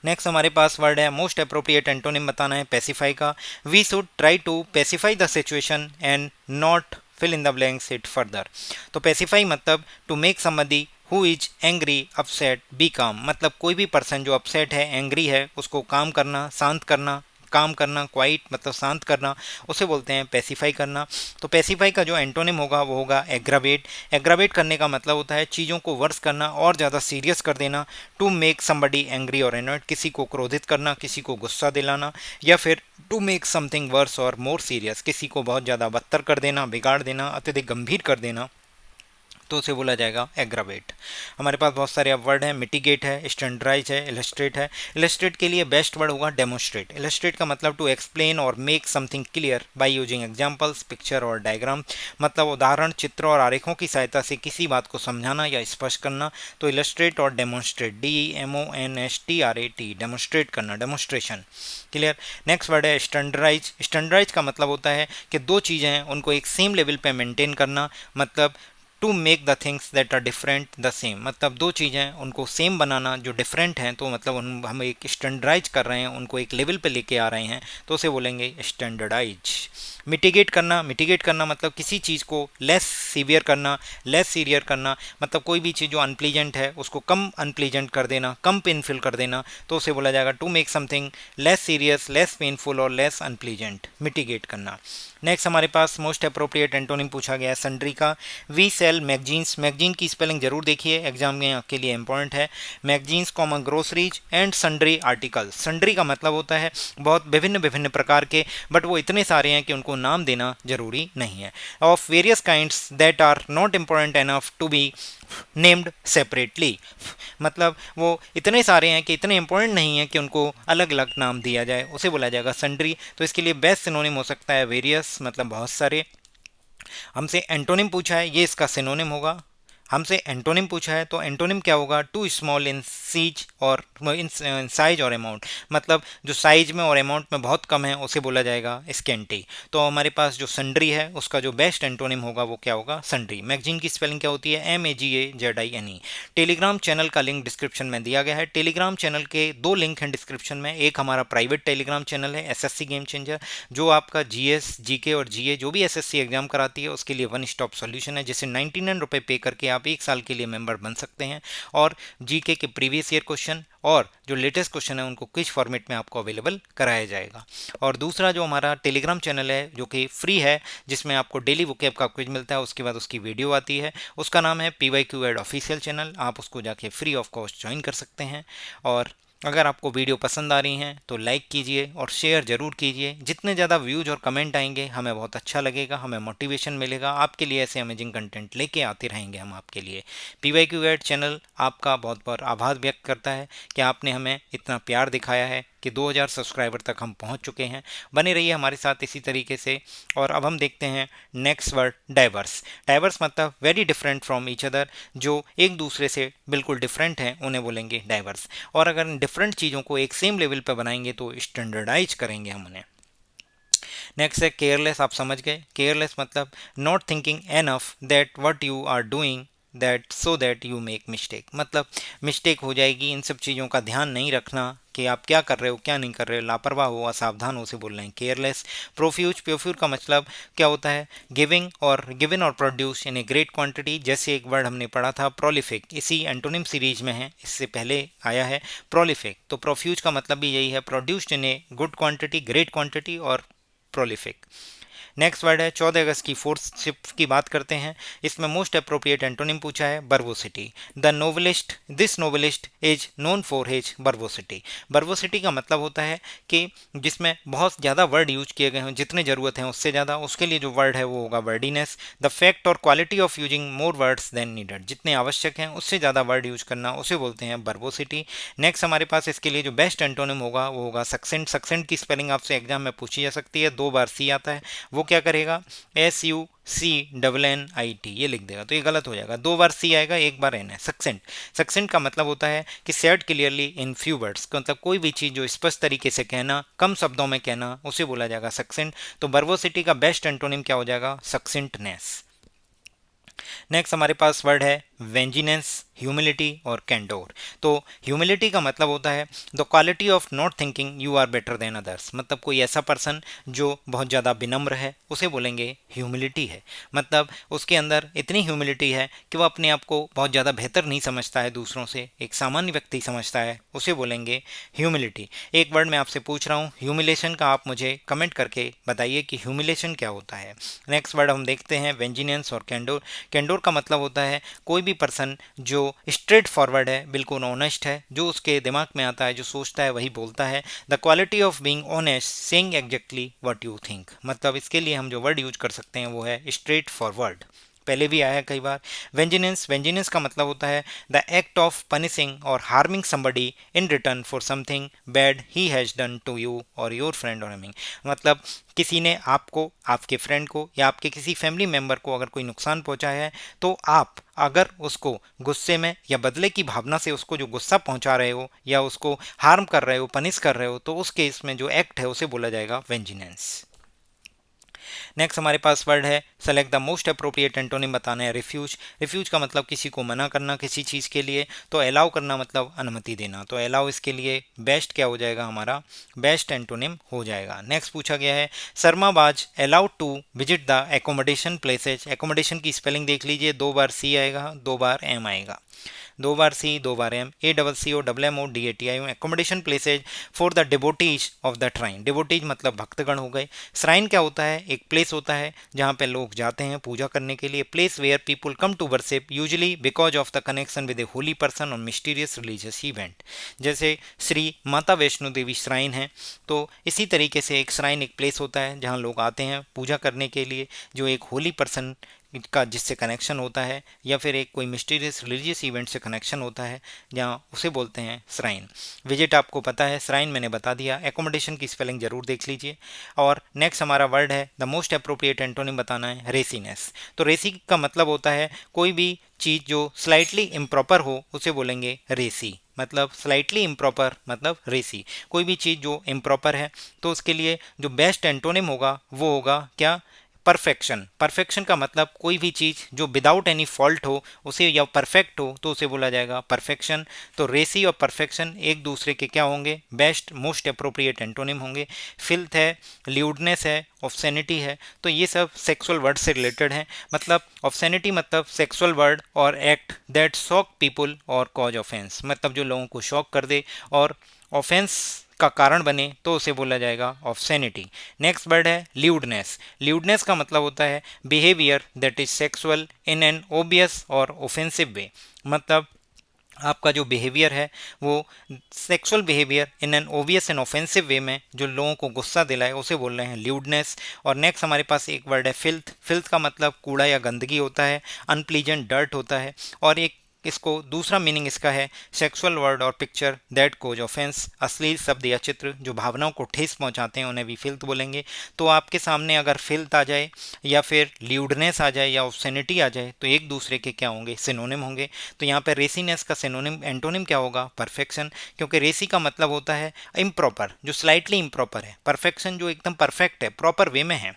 नेक्स्ट हमारे पास वर्ड है मोस्ट अप्रोप्रिएट एंटोनिम बताना है पेसिफाई का। We should try to pacify the situation and not fill in the blanks it further. तो पेसिफाई मतलब to make somebody who is angry upset be calm, मतलब कोई भी पर्सन जो अपसेट है, एंग्री है, उसको काम करना, शांत करना, काम करना, क्वाइट मतलब शांत करना, उसे बोलते हैं पेसिफाई करना। तो पेसिफाई का जो एंटोनिम होगा वो होगा एग्रावेट। एग्रावेट करने का मतलब होता है चीज़ों को वर्स करना और ज़्यादा सीरियस कर देना। टू मेक समबडी एंग्री और एनर्ट, किसी को क्रोधित करना, किसी को गुस्सा दिलाना। या फिर टू मेक समथिंग वर्स और मोर सीरियस, किसी को बहुत ज़्यादा बदतर कर देना, बिगाड़ देना, अत्यधिक गंभीर कर देना, तो उसे बोला जाएगा एग्रावेट। हमारे पास बहुत सारे अब वर्ड हैं, मिटिगेट है, स्टैंडर्डाइज है, इलस्ट्रेट है। इलस्ट्रेट के लिए बेस्ट वर्ड होगा डेमोस्ट्रेट। इलस्ट्रेट का मतलब टू एक्सप्लेन और make something clear by using examples, picture और डायग्राम, मतलब उदाहरण, चित्र और आरेखों की सहायता से किसी बात को समझाना या स्पष्ट करना। तो इलस्ट्रेट और डेमोस्ट्रेट, DEMONSTRAT, डेमोस्ट्रेट करना, डेमोस्ट्रेशन। क्लियर। नेक्स्ट वर्ड है स्टैंडर्डाइज। स्टैंडर्डाइज का मतलब होता है कि दो चीज़ें हैं उनको एक सेम लेवल पे मेंटेन करना, मतलब to make the things that are different the same, मतलब दो चीज़ें उनको सेम बनाना जो डिफरेंट हैं, तो मतलब हम एक स्टैंडर्डाइज कर रहे हैं, उनको एक लेवल पे लेके आ रहे हैं, तो उसे बोलेंगे स्टैंडर्डाइज। मिटिगेट करना, मिटिगेट करना मतलब किसी चीज़ को लेस सीवियर करना, लेस सीवियर करना, मतलब कोई भी चीज़ जो अनप्लीजेंट है उसको कम अनप्लीजेंट कर देना, कम पेनफुल कर देना, तो उसे बोला जाएगा to make something less serious, less painful or less unpleasant, mitigate करना। नेक्स्ट हमारे पास मोस्ट अप्रोप्रिएट एंटोनिम पूछा गया है सन्ड्री का। वी सेल मैगजीन्स, मैगजीन की स्पेलिंग जरूर देखिए, एग्जाम में आपके लिए इंपॉर्टेंट है। Magazines common groceries and sundry articles. Sundry का मतलब होता है बहुत विभिन्न विभिन्न प्रकार के, बट वो इतने सारे हैं कि उनको नाम देना जरूरी नहीं है। Of various kinds that are not important enough to be named separately, मतलब वो इतने सारे हैं कि इतने इंपॉर्टेंट नहीं है कि उनको अलग अलग नाम दिया जाए, उसे बोला जाएगा सन्ड्री। तो इसके लिए बेस्ट सिनोनिम हो सकता है वेरियस, मतलब बहुत सारे। हमसे एंटोनिम पूछा है, ये इसका सिनोनिम होगा। हमसे एंटोनिम पूछा है तो एंटोनिम क्या होगा, टू स्मॉल इन सीज और इन साइज और अमाउंट, मतलब जो साइज में और अमाउंट में बहुत कम है उसे बोला जाएगा स्केंटी। तो हमारे पास जो सन्ड्री है उसका जो बेस्ट एंटोनिम होगा वो क्या होगा, सन्ड्री। मैगजीन की स्पेलिंग क्या होती है, MAGAZINE। टेलीग्राम चैनल का लिंक डिस्क्रिप्शन में दिया गया है। टेलीग्राम चैनल के दो लिंक हैं डिस्क्रिप्शन में, एक हमारा प्राइवेट टेलीग्राम चैनल है SSC गेम चेंजर, जो आपका GS GK और GA जो भी SSC एग्जाम कराती है उसके लिए वन स्टॉप सोल्यूशन है, जिसे 99 रुपये पे करके आप 1 साल के लिए मेंबर बन सकते हैं और जीके के प्रीवियस ईयर क्वेश्चन और जो लेटेस्ट क्वेश्चन है उनको क्विज फॉर्मेट में आपको अवेलेबल कराया जाएगा। और दूसरा जो हमारा टेलीग्राम चैनल है जो कि फ्री है, जिसमें आपको डेली वोकैब का क्विज मिलता है, उसके बाद उसकी वीडियो आती है, उसका नाम है PYQ एड ऑफिशियल चैनल। आप उसको जाके फ्री ऑफ कॉस्ट ज्वाइन कर सकते हैं। और अगर आपको वीडियो पसंद आ रही हैं तो लाइक कीजिए और शेयर ज़रूर कीजिए। जितने ज़्यादा व्यूज़ और कमेंट आएंगे हमें बहुत अच्छा लगेगा, हमें मोटिवेशन मिलेगा। आपके लिए ऐसे अमेजिंग कंटेंट लेके आते रहेंगे हम आपके लिए। PYQ गाइड चैनल आपका बहुत बहुत आभार व्यक्त करता है कि आपने हमें इतना प्यार दिखाया है कि 2000 सब्सक्राइबर तक हम पहुंच चुके हैं। बने रहिए हमारे साथ इसी तरीके से। और अब हम देखते हैं नेक्स्ट वर्ड, डाइवर्स। डाइवर्स मतलब very different from each other, जो एक दूसरे से बिल्कुल डिफरेंट हैं उन्हें बोलेंगे डाइवर्स। और अगर इन डिफरेंट चीज़ों को एक सेम लेवल पर बनाएंगे तो स्टैंडर्डाइज करेंगे हम उन्हें। नेक्स्ट है केयरलेस। आप समझ गए, केयरलेस मतलब not thinking enough that what you are doing that so that you make mistake. मतलब मिस्टेक हो जाएगी, इन सब चीज़ों का ध्यान नहीं रखना कि आप क्या कर रहे हो क्या नहीं कर रहे हो, लापरवाह हो, असावधान हो, उसे बोल रहे हैं केयरलेस। प्रोफ्यूज, प्रोफ्यूज का मतलब क्या होता है, गिविंग और गिवन और produce in a great quantity. जैसे एक वर्ड हमने पढ़ा था प्रोलिफिक, इसी एंटोनिम सीरीज में है, इससे पहले आया है प्रोलिफिक। तो प्रोफ्यूज का मतलब भी यही है, produced in a good quantity, great quantity और प्रोलिफिक। नेक्स्ट वर्ड है 14 अगस्त की फोर्थ शिफ्ट की बात करते हैं। इसमें मोस्ट अप्रोप्रिएट एंटोनिम पूछा है verbosity. The novelist, this novelist is known for his verbosity. Verbosity का मतलब होता है कि जिसमें बहुत ज़्यादा वर्ड यूज किए गए हों, जितने ज़रूरत हैं उससे ज़्यादा, उसके लिए जो वर्ड है वो होगा wordiness. The fact or quality of using more words than needed, जितने आवश्यक हैं उससे ज़्यादा वर्ड यूज करना, उसे बोलते हैं बर्वोसिटी। नेक्स्ट हमारे पास इसके लिए जो बेस्ट एंटोनिम होगा वो होगा सक्सेंट। सक्सेंट की स्पेलिंग आपसे एग्जाम में पूछी जा सकती है, 2 बार सी आता है। वो क्या करेगा, SUCNNIT ये लिख देगा, तो ये गलत हो जाएगा। 2 बार सी आएगा, 1 बार एन है। सक्सेंट, सक्सेंट का मतलब होता है कि said clearly in few words, मतलब कोई भी चीज़ जो स्पष्ट तरीके से कहना, कम शब्दों में कहना, उसे बोला जाएगा सक्सेंट। तो बर्वोसिटी का बेस्ट एंटोनिम क्या हो जाएगा, सक्सेंटनेस। नेक्स्ट हमारे पास वर्ड है वेंजिनेंस, ह्यूमिलिटी और कैंडोर। तो ह्यूमिलिटी का मतलब होता है the quality of not thinking you are better than others. मतलब कोई ऐसा पर्सन जो बहुत ज़्यादा विनम्र है उसे बोलेंगे ह्यूमिलिटी है। मतलब उसके अंदर इतनी ह्यूमिलिटी है कि वो अपने आप को बहुत ज़्यादा बेहतर नहीं समझता है दूसरों से, एक सामान्य व्यक्ति समझता है, उसे बोलेंगे ह्यूमिलिटी। एक वर्ड मैं आपसे पूछ रहा हूँ ह्यूमिलेशन का, आप मुझे कमेंट करके बताइए कि ह्यूमिलेशन क्या होता है। नेक्स्ट वर्ड हम देखते हैं वेंजिनेंस और कैंडोर। कैंडोर का मतलब होता है कोई भी पर्सन जो स्ट्रेट फॉरवर्ड है, बिल्कुल ऑनेस्ट है, जो उसके दिमाग में आता है, जो सोचता है वही बोलता है। The quality of being honest, saying exactly what you think. मतलब इसके लिए हम जो वर्ड यूज कर सकते हैं वो है स्ट्रेट फॉरवर्ड, पहले भी आया है कई बार। वेंजिनेंस, वेंजिनेंस का मतलब होता है the act of punishing or harming somebody in return for something bad he has done to you or your friend or humming. मतलब किसी ने आपको, आपके फ्रेंड को या आपके किसी फैमिली मेम्बर को अगर कोई नुकसान पहुंचाया है तो आप अगर उसको गुस्से में या बदले की भावना से उसको जो गुस्सा पहुंचा रहे हो या उसको हार्म कर रहे हो, पनिश कर रहे हो, तो उस केस में जो एक्ट है उसे बोला जाएगा वेंजिनेंस। नेक्स्ट हमारे पास वर्ड है select the most appropriate antonym बताना है रिफ्यूज। रिफ्यूज का मतलब किसी को मना करना किसी चीज़ के लिए। तो अलाउ करना मतलब अनुमति देना, तो अलाउ इसके लिए बेस्ट क्या हो जाएगा, हमारा बेस्ट एंटोनिम हो जाएगा। नेक्स्ट पूछा गया है शर्माबाज allowed to visit the accommodation places. Accommodation की स्पेलिंग देख लीजिए, 2 बार सी आएगा, 2 बार एम आएगा, 2 बार सी, 2 बार M, ACCOMMODATION। Accommodation places for the devotees of the shrine. Devotees मतलब भक्तगण हो गए। श्राइन क्या होता है, एक प्लेस होता है जहाँ पे लोग जाते हैं पूजा करने के लिए। Place where people come to worship usually because of the connection with a holy person or mysterious religious event. जैसे श्री माता वैष्णो देवी श्राइन है, तो इसी तरीके से एक श्राइन एक प्लेस होता है जहाँ लोग आते हैं पूजा करने के लिए, जो एक होली पर्सन का जिससे कनेक्शन होता है या फिर एक कोई मिस्टीरियस रिलीजियस इवेंट से कनेक्शन होता है, जहाँ उसे बोलते हैं श्राइन। विजिट आपको पता है, श्राइन मैंने बता दिया। एकोमोडेशन की स्पेलिंग जरूर देख लीजिए। और नेक्स्ट हमारा वर्ड है द मोस्ट अप्रोप्रिएट एंटोनिम बताना है रेसीनेस। तो रेसी का मतलब होता है कोई भी चीज़ जो स्लाइटली इम्प्रॉपर हो उसे बोलेंगे रेसी। मतलब स्लाइटली इम्प्रॉपर मतलब रेसी। कोई भी चीज़ जो इम्प्रॉपर है तो उसके लिए जो बेस्ट एंटोनिम होगा वो होगा क्या, परफेक्शन, परफेक्शन का मतलब कोई भी चीज़ जो विदाउट एनी फॉल्ट हो उसे, या परफेक्ट हो तो उसे बोला जाएगा परफेक्शन। तो रेसी और परफेक्शन एक दूसरे के क्या होंगे, बेस्ट मोस्ट अप्रोप्रिएट एंटोनिम होंगे। फिल्थ है, ल्यूडनेस है, ऑब्सैनिटी है, तो ये सब सेक्सुअल वर्ड से रिलेटेड हैं। मतलब ऑब्सैनिटी मतलब सेक्सुअल वर्ड और एक्ट दैट शॉक पीपल और कॉज ऑफेंस, मतलब जो लोगों को शॉक कर दे और ऑफेंस का कारण बने तो उसे बोला जाएगा ऑब्सैनिटी। नेक्स्ट वर्ड है ल्यूडनेस। ल्यूडनेस का मतलब होता है behaviour that is sexual in an obvious और ऑफेंसिव वे, मतलब आपका जो बिहेवियर है वो sexual behaviour in an obvious and offensive way में जो लोगों को गुस्सा दिलाए उसे बोल रहे हैं ल्यूडनेस। और नेक्स्ट हमारे पास एक वर्ड है फिल्थ। फिल्थ का मतलब कूड़ा या गंदगी होता है, अनप्लीजेंट डर्ट होता है। और एक इसको दूसरा मीनिंग इसका है सेक्सुअल वर्ड और पिक्चर दैट कोज ऑफेंस, अश्लील शब्द या चित्र जो भावनाओं को ठेस पहुंचाते हैं उन्हें भी फिल्थ बोलेंगे। तो आपके सामने अगर फिल्थ आ जाए या फिर ल्यूडनेस आ जाए या ऑब्सैनिटी आ जाए तो एक दूसरे के क्या होंगे, सिनोनिम होंगे। तो यहाँ पे रेसीनेस का सिनोनिम एंटोनिम क्या होगा, परफेक्शन, क्योंकि रेसी का मतलब होता है इम्प्रॉपर, जो स्लाइटली इम्प्रॉपर है। परफेक्शन जो एकदम परफेक्ट है, प्रॉपर वे में है।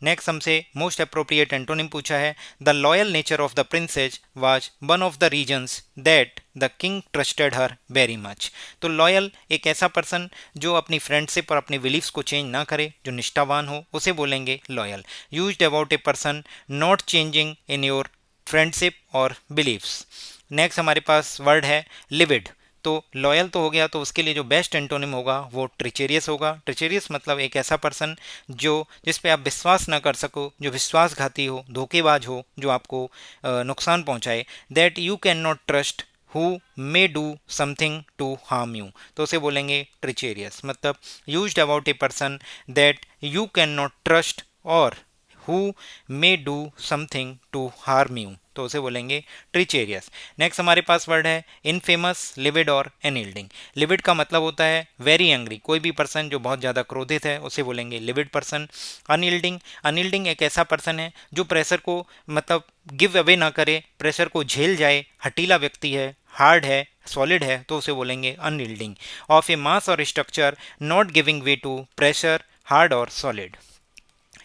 नेक्स्ट हमसे मोस्ट अप्रोप्रिएट एंटोनिम पूछा है, the loyal nature of the princess was one of the reasons that the king trusted her very much. तो लॉयल एक ऐसा पर्सन जो अपनी फ्रेंडशिप और अपनी बिलीफ्स को चेंज ना करे, जो निष्ठावान हो, उसे बोलेंगे loyal. Used about a person not changing in your friendship और बिलीफ्स। नेक्स्ट हमारे पास वर्ड है लिविड। तो लॉयल तो हो गया, तो उसके लिए जो बेस्ट एंटोनिम होगा वो ट्रिचेरियस होगा। ट्रिचेरियस मतलब एक ऐसा पर्सन जो जिस पे आप विश्वास ना कर सको, जो विश्वासघाती हो, धोखेबाज हो, जो आपको नुकसान पहुंचाए। That you can not trust who may do something to harm you, तो उसे बोलेंगे ट्रिचेरियस। मतलब used about a person that you can not trust और who may do something to harm you, तो उसे बोलेंगे ट्रिचेरियस। नेक्स्ट हमारे पास वर्ड है इनफेमस, लिविड और एनइल्डिंग। लिविड का मतलब होता है वेरी एंग्री, कोई भी पर्सन जो बहुत ज़्यादा क्रोधित है उसे बोलेंगे लिविड पर्सन। अनइल्डिंग, अनइल्डिंग एक ऐसा पर्सन है जो प्रेशर को मतलब गिव अवे ना करे, प्रेशर को झेल जाए, हटीला व्यक्ति है, हार्ड है, सॉलिड है, तो उसे बोलेंगे अनइल्डिंग। Of a mass or structure not giving way to pressure, hard or solid.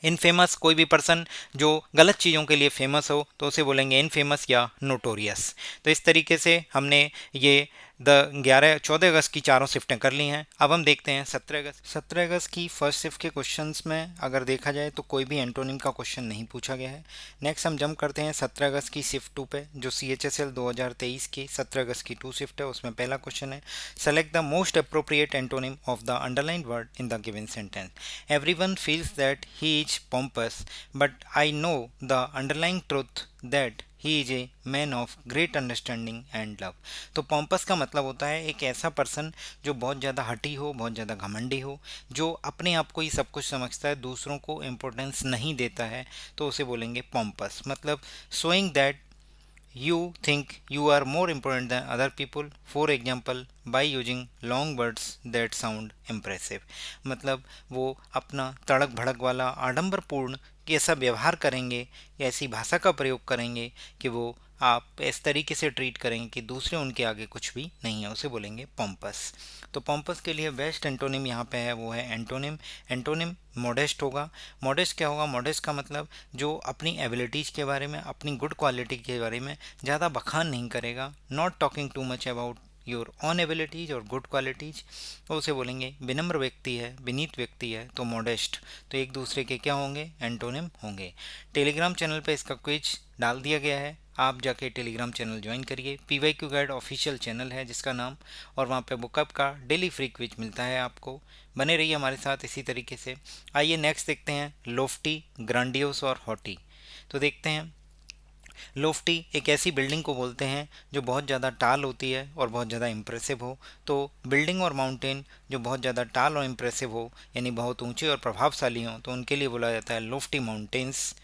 Infamous कोई भी पर्सन जो गलत चीज़ों के लिए फेमस हो तो उसे बोलेंगे इनफेमस या नोटोरियस। तो इस तरीके से हमने ये 14 अगस्त की चारों शिफ्टें कर ली हैं। अब हम देखते हैं 17 अगस्त। 17 अगस्त की फर्स्ट शिफ्ट के क्वेश्चंस में अगर देखा जाए तो कोई भी एंटोनिम का क्वेश्चन नहीं पूछा गया है। नेक्स्ट हम जंप करते हैं 17 अगस्त की शिफ्ट 2 पे, जो CHSL 2023 की 17 अगस्त की 2 शिफ्ट है। उसमें पहला क्वेश्चन है, select the most appropriate antonym of the underlined word in the given sentence. Everyone feels that he is pompous, but I know the underlying truth that he is a man of great understanding and love. तो पॉम्पस का मतलब होता है एक ऐसा पर्सन जो बहुत ज़्यादा हठी हो, बहुत ज़्यादा घमंडी हो, जो अपने आप को ही सब कुछ समझता है, दूसरों को इम्पोर्टेंस नहीं देता है, तो उसे बोलेंगे पॉम्पस। मतलब showing that you think you are more important than other people, for example by using long words that sound impressive। मतलब वो अपना तड़क भड़क वाला आडंबरपूर्ण ऐसा व्यवहार करेंगे या ऐसी भाषा का प्रयोग करेंगे कि वो आप इस तरीके से ट्रीट करेंगे कि दूसरे उनके आगे कुछ भी नहीं है, उसे बोलेंगे पॉम्पस। तो पॉम्पस के लिए बेस्ट एंटोनिम यहाँ पे है वो है एंटोनिम। एंटोनिम मॉडेस्ट होगा। मॉडेस्ट क्या होगा, मॉडेस्ट का मतलब जो अपनी एबिलिटीज़ के बारे में, अपनी गुड क्वालिटी के बारे में ज़्यादा बखान नहीं करेगा, not talking too much about your on abilities और गुड क्वालिटीज़, तो उसे बोलेंगे विनम्र व्यक्ति है, विनीत व्यक्ति है, तो मॉडेस्ट। तो एक दूसरे के क्या होंगे, एंटोनिम होंगे। टेलीग्राम चैनल पे इसका क्विज डाल दिया गया है, आप जाके टेलीग्राम चैनल ज्वाइन करिए। PYQ गाइड ऑफिशियल चैनल है जिसका नाम, और वहाँ पे बुकअप का डेली फ्री क्विज मिलता है आपको। बने रहिए हमारे साथ इसी तरीके से। आइए नेक्स्ट देखते हैं लोफ्टी, ग्रांडियोस और हॉटी। तो देखते हैं, लोफ्टी एक ऐसी बिल्डिंग को बोलते हैं जो बहुत ज़्यादा टाल होती है और बहुत ज़्यादा इम्प्रेसिव हो। तो बिल्डिंग और माउंटेन जो बहुत ज़्यादा टाल और इम्प्रेसिव हो, यानी बहुत ऊंचे और प्रभावशाली हों, तो उनके लिए बोला जाता है लोफ्टी माउंटेन्स,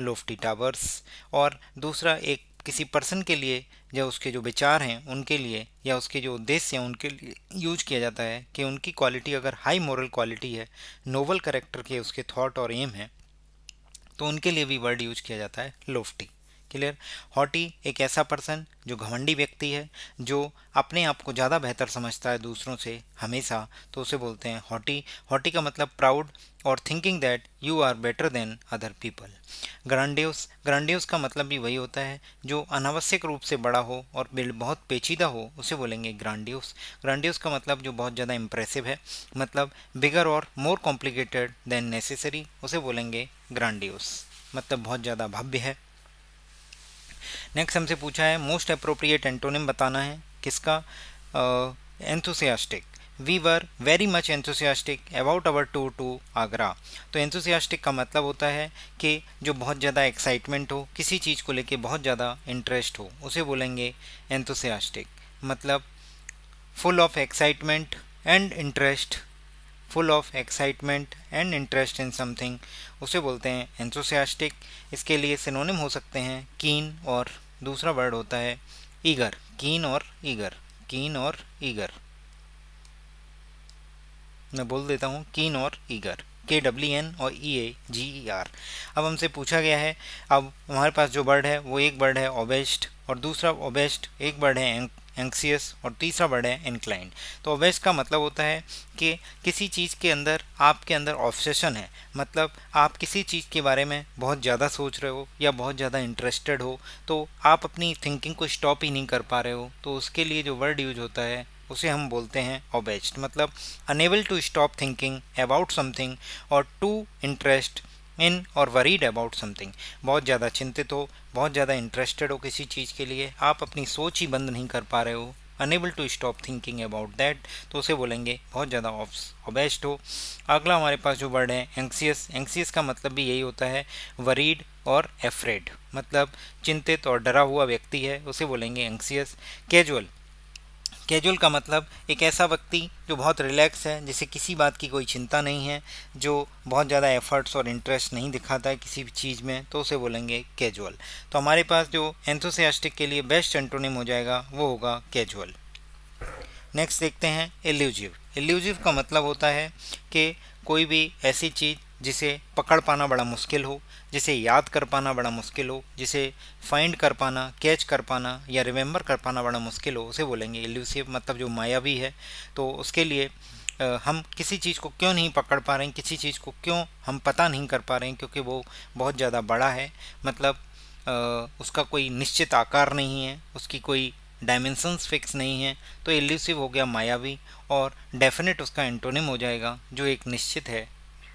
लोफ्टी टावर्स। और दूसरा एक किसी पर्सन के लिए, या उसके जो विचार हैं उनके लिए, या उसके जो उद्देश्य हैं उनके लिए यूज किया जाता है कि उनकी क्वालिटी अगर हाई मोरल क्वालिटी है, नोबल कैरेक्टर के उसके थॉट और एम है, तो उनके लिए भी वर्ड यूज किया जाता है लोफ्टी। क्लियर। हॉटी एक ऐसा पर्सन जो घमंडी व्यक्ति है, जो अपने आप को ज़्यादा बेहतर समझता है दूसरों से हमेशा, तो उसे बोलते हैं हॉटी। हॉटी का मतलब प्राउड और thinking that you are better than other people. Grandiose, grandiose का मतलब भी वही होता है जो अनावश्यक रूप से बड़ा हो और बहुत पेचीदा हो, उसे बोलेंगे ग्रांडियोस। ग्रांडियोस का मतलब जो बहुत ज़्यादा इंप्रेसिव है, मतलब बिगर और मोर कॉम्प्लिकेटेड देन नेसेसरी, उसे बोलेंगे ग्रांडियोस, मतलब बहुत ज़्यादा भव्य है। नेक्स्ट हमसे पूछा है मोस्ट अप्रोप्रिएट एंटोनिम बताना है किसका, enthusiastic. We were very much enthusiastic about our tour to Agra. तो एंथुसियास्टिक का मतलब होता है कि जो बहुत ज़्यादा एक्साइटमेंट हो, किसी चीज़ को लेके बहुत ज़्यादा इंटरेस्ट हो, उसे बोलेंगे एंथुसियास्टिक। मतलब full of excitement and interest, full of excitement and interest in something, उसे बोलते हैं एंथुसियास्टिक। इसके लिए सिनोनिम हो सकते हैं कीन, और दूसरा वर्ड होता है ईगर। कीन और ईगर, कीन और ईगर, मैं बोल देता हूँ कीन और ईगर, KWN और EAGER। अब हमसे पूछा गया है, अब हमारे पास जो वर्ड है वो एक वर्ड है ओबेस्ड, और दूसरा ओबेस्ड, एक वर्ड है एंक्सियस, और तीसरा वर्ड है इंक्लाइंड। तो ओबेस्ड का मतलब होता है कि किसी चीज़ के अंदर आपके अंदर ऑब्सेशन है, मतलब आप किसी चीज़ के बारे में बहुत ज़्यादा सोच रहे हो या बहुत ज़्यादा इंटरेस्टेड हो, तो आप अपनी थिंकिंग को स्टॉप ही नहीं कर पा रहे हो, तो उसके लिए जो वर्ड यूज होता है उसे हम बोलते हैं ओबेस्ड। मतलब unable to stop thinking about something or to interest in or worried about something. बहुत ज़्यादा चिंतित हो, बहुत ज़्यादा इंटरेस्टेड हो किसी चीज़ के लिए, आप अपनी सोच ही बंद नहीं कर पा रहे हो, unable to stop thinking about that, तो उसे बोलेंगे बहुत ज़्यादा ओबेस्ड हो। अगला हमारे पास जो वर्ड है एंक्सियस। एंक्सियस का मतलब भी यही होता है वरीड और एफ्रेड, मतलब चिंतित और डरा हुआ व्यक्ति है, उसे बोलेंगे एंक्सियस। कैजुअल, कैजुअल का मतलब एक ऐसा व्यक्ति जो बहुत रिलैक्स है, जिसे किसी बात की कोई चिंता नहीं है, जो बहुत ज़्यादा एफर्ट्स और इंटरेस्ट नहीं दिखाता है किसी भी चीज़ में, तो उसे बोलेंगे कैजुअल। तो हमारे पास जो एंथुसियास्टिक के लिए बेस्ट एंटोनिम हो जाएगा वो होगा कैजुअल। नेक्स्ट देखते हैं एल्यूजिव। एल्यूजिव का मतलब होता है कि कोई भी ऐसी चीज़ जिसे पकड़ पाना बड़ा मुश्किल हो, जिसे याद कर पाना बड़ा मुश्किल हो, जिसे फाइंड कर पाना, कैच कर पाना या रिमेंबर कर पाना बड़ा मुश्किल हो, उसे बोलेंगे एल्यूसिव, मतलब जो मायावी है। तो उसके लिए हम किसी चीज़ को क्यों नहीं पकड़ पा रहे हैं, किसी चीज़ को क्यों हम पता नहीं कर पा रहे हैं, क्योंकि वो बहुत ज़्यादा बड़ा है, मतलब उसका कोई निश्चित आकार नहीं है, उसकी कोई डायमेंशंस फिक्स नहीं है, तो एल्यूसिव हो गया मायावी। और डेफिनेट उसका एंटोनिम हो जाएगा जो एक निश्चित है,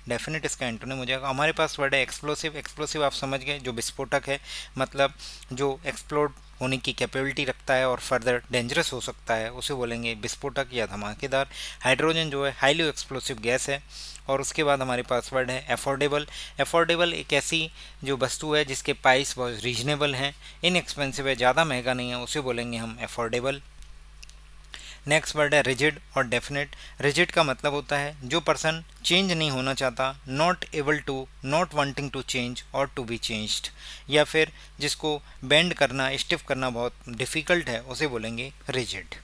डेफिनेट इसका एंटोनिम हो जाएगा। हमारे पास वर्ड है एक्सप्लोसिव। एक्सप्लोसिव आप समझ गए, जो विस्फोटक है, मतलब जो एक्सप्लोड होने की कैपेबिलिटी रखता है और फर्दर डेंजरस हो सकता है, उसे बोलेंगे विस्फोटक या धमाकेदार। हाइड्रोजन जो है हाईली एक्सप्लोसिव गैस है। और उसके बाद हमारे पास वर्ड है एफोर्डेबल। एफोर्डेबल एक ऐसी जो वस्तु है जिसके प्राइस बहुत रीजनेबल हैं, इनएक्सपेंसिव है, ज़्यादा महंगा नहीं है, उसे बोलेंगे हम एफोर्डेबल। नेक्स्ट वर्ड है रिजिड और डेफिनेट। रिजिड का मतलब होता है जो पर्सन चेंज नहीं होना चाहता, not able to, not wanting to change or to be changed, या फिर जिसको बेंड करना, स्टिफ करना बहुत डिफ़िकल्ट है, उसे बोलेंगे रिजिड।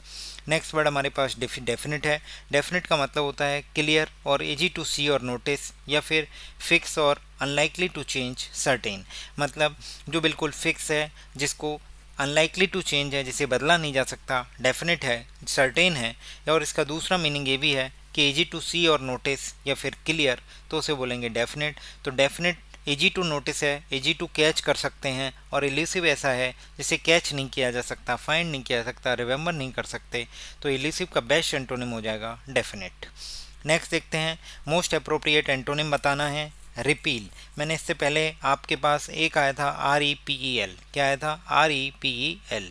नेक्स्ट वर्ड हमारे पास डेफिनेट है। डेफिनेट का मतलब होता है क्लियर और इजी टू सी और नोटिस, या फिर फिक्स और अनलाइकली टू चेंज सर्टेन, मतलब जो बिल्कुल फिक्स है, जिसको अनलाइकली टू चेंज है, जिसे बदला नहीं जा सकता, डेफिनेट है, सर्टेन है। और इसका दूसरा मीनिंग ये भी है कि इजी टू सी और नोटिस या फिर क्लियर, तो उसे बोलेंगे डेफिनेट। तो डेफिनेट इजी टू नोटिस है, इजी टू कैच कर सकते हैं, और एल्यूसिव ऐसा है जिसे कैच नहीं किया जा सकता, फाइंड नहीं किया जा सकता, रिमेंबर नहीं कर सकते, तो एल्यूसिव का बेस्ट एंटोनिम हो जाएगा डेफिनेट। नेक्स्ट देखते हैं मोस्ट अप्रोप्रिएट एंटोनिम बताना है रिपील। मैंने इससे पहले आपके पास एक आया था REPEL, क्या आया था REPEL।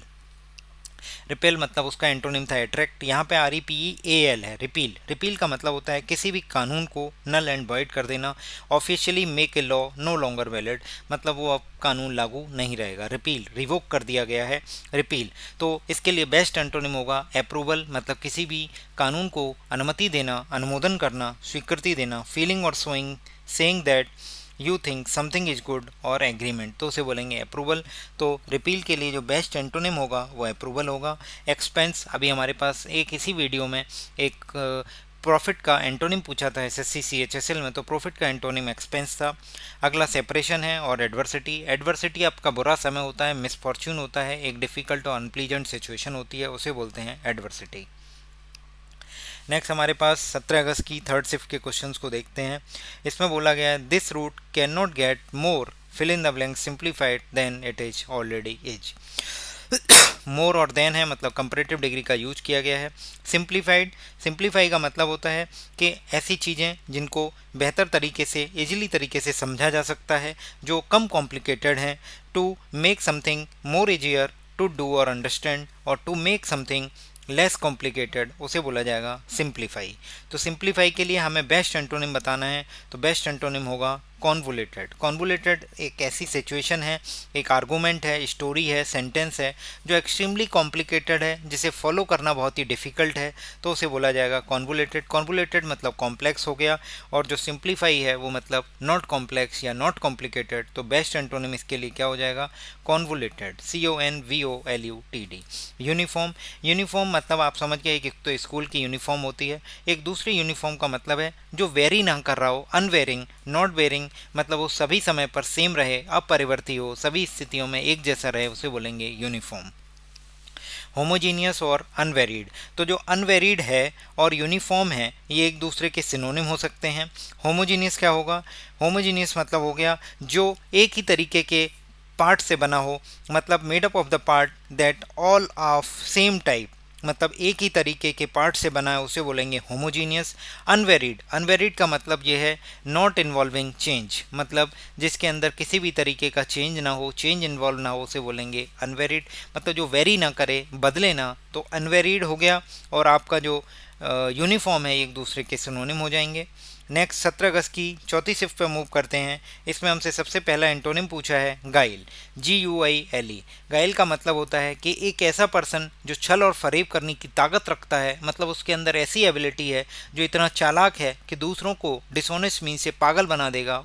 रिपेल मतलब उसका एंटोनिम था अट्रैक्ट, यहाँ पे REPEAL है रिपील। रिपील का मतलब होता है किसी भी कानून को नल एंड वॉइड कर देना, officially make a law no longer valid, मतलब वो अब कानून लागू नहीं रहेगा, रिपील, रिवोक कर दिया गया है, रिपील। तो इसके लिए बेस्ट एंटोनिम होगा अप्रूवल, मतलब किसी भी कानून को अनुमति देना, अनुमोदन करना, स्वीकृति देना, फीलिंग और showing saying that you think something is good और एग्रीमेंट, तो उसे बोलेंगे अप्रूवल। तो रिपील के लिए जो बेस्ट एंटोनिम होगा वो अप्रूवल होगा। एक्सपेंस, अभी हमारे पास एक इसी वीडियो में एक प्रॉफिट का एंटोनिम पूछा था एसएससी सीएचएसएल में, तो प्रॉफिट का एंटोनिम एक्सपेंस था। अगला सेपरेशन है और एडवर्सिटी। एडवर्सिटी आपका बुरा समय होता है, मिसफॉर्च्यून होता है, एक डिफ़िकल्ट और अनप्लीजेंट सिचुएशन होती है, उसे बोलते हैं एडवर्सिटी। नेक्स्ट हमारे पास 17 अगस्त की थर्ड शिफ्ट के क्वेश्चंस को देखते हैं। इसमें बोला गया है this route can not get more fill in the blank simplified than it is already is. More और देन है मतलब कंपैरेटिव डिग्री का यूज किया गया है। सिंप्लीफाइड, सिंप्लीफाई का मतलब होता है कि ऐसी चीज़ें जिनको बेहतर तरीके से, इजीली तरीके से समझा जा सकता है, जो कम कॉम्प्लिकेटेड हैं। To make something more easier to do or understand, or to make something less complicated उसे बोला जाएगा सिंप्लीफाई। तो सिंप्लीफाई के लिए हमें बेस्ट एंटोनिम बताना है, तो बेस्ट एंटोनिम होगा कॉन्वोलेटेड। कॉन्वोलेटेड एक ऐसी सिचुएशन है, एक आर्गूमेंट है, स्टोरी है, सेंटेंस है जो एक्सट्रीमली कॉम्प्लिकेटेड है, जिसे फॉलो करना बहुत ही डिफ़िकल्ट है, तो उसे बोला जाएगा कॉन्वोलेटेड। कॉन्वोलेटेड मतलब कॉम्प्लेक्स हो गया, और जो सिंप्लीफाई है वो मतलब नॉट कॉम्प्लेक्स या नॉट कॉम्प्लिकेटेड। तो बेस्ट एंटोनिम इसके लिए क्या हो जाएगा? Convoluted, CONVOLUTD। यूनिफॉर्म, यूनिफॉर्म मतलब आप समझ गए, एक तो स्कूल की यूनिफॉर्म होती है, एक दूसरी यूनिफॉर्म का मतलब है जो वेरी ना कर रहा हो, अनवेरिंग, नॉट वेरिंग मतलब वो सभी समय पर सेम रहे, अपरिवर्ती हो, सभी स्थितियों में एक जैसा रहे, उसे बोलेंगे यूनिफॉर्म। होमोजीनियस और अनवेरिड, तो जो अनवेरिड है और यूनिफॉर्म है ये एक दूसरे के सिनोनिम हो सकते हैं। होमोजीनियस क्या होगा? होमोजीनियस मतलब हो गया जो एक ही तरीके के पार्ट से बना हो, मतलब made up of the part that all of same type, मतलब एक ही तरीके के पार्ट से बना है, उसे बोलेंगे होमोजीनियस। अनवेरिड, अनवेरिड का मतलब ये है नॉट इन्वॉल्विंग चेंज, मतलब जिसके अंदर किसी भी तरीके का चेंज ना हो, चेंज इन्वॉल्व ना हो, उसे बोलेंगे अनवेरिड। मतलब जो वेरी ना करे, बदले ना, तो अनवेरिड हो गया। और आपका जो यूनिफॉर्म है एक दूसरे के सिनोनिम हो जाएंगे। नेक्स्ट 17 अगस्त की चौथी शिफ्ट पर मूव करते हैं। इसमें हमसे सबसे पहला एंटोनिम पूछा है गाइल, GUILE। गाइल का मतलब होता है कि एक ऐसा पर्सन जो छल और फरेब करने की ताकत रखता है, मतलब उसके अंदर ऐसी एबिलिटी है जो इतना चालाक है कि दूसरों को डिसऑनेस्ट मीन से पागल बना देगा,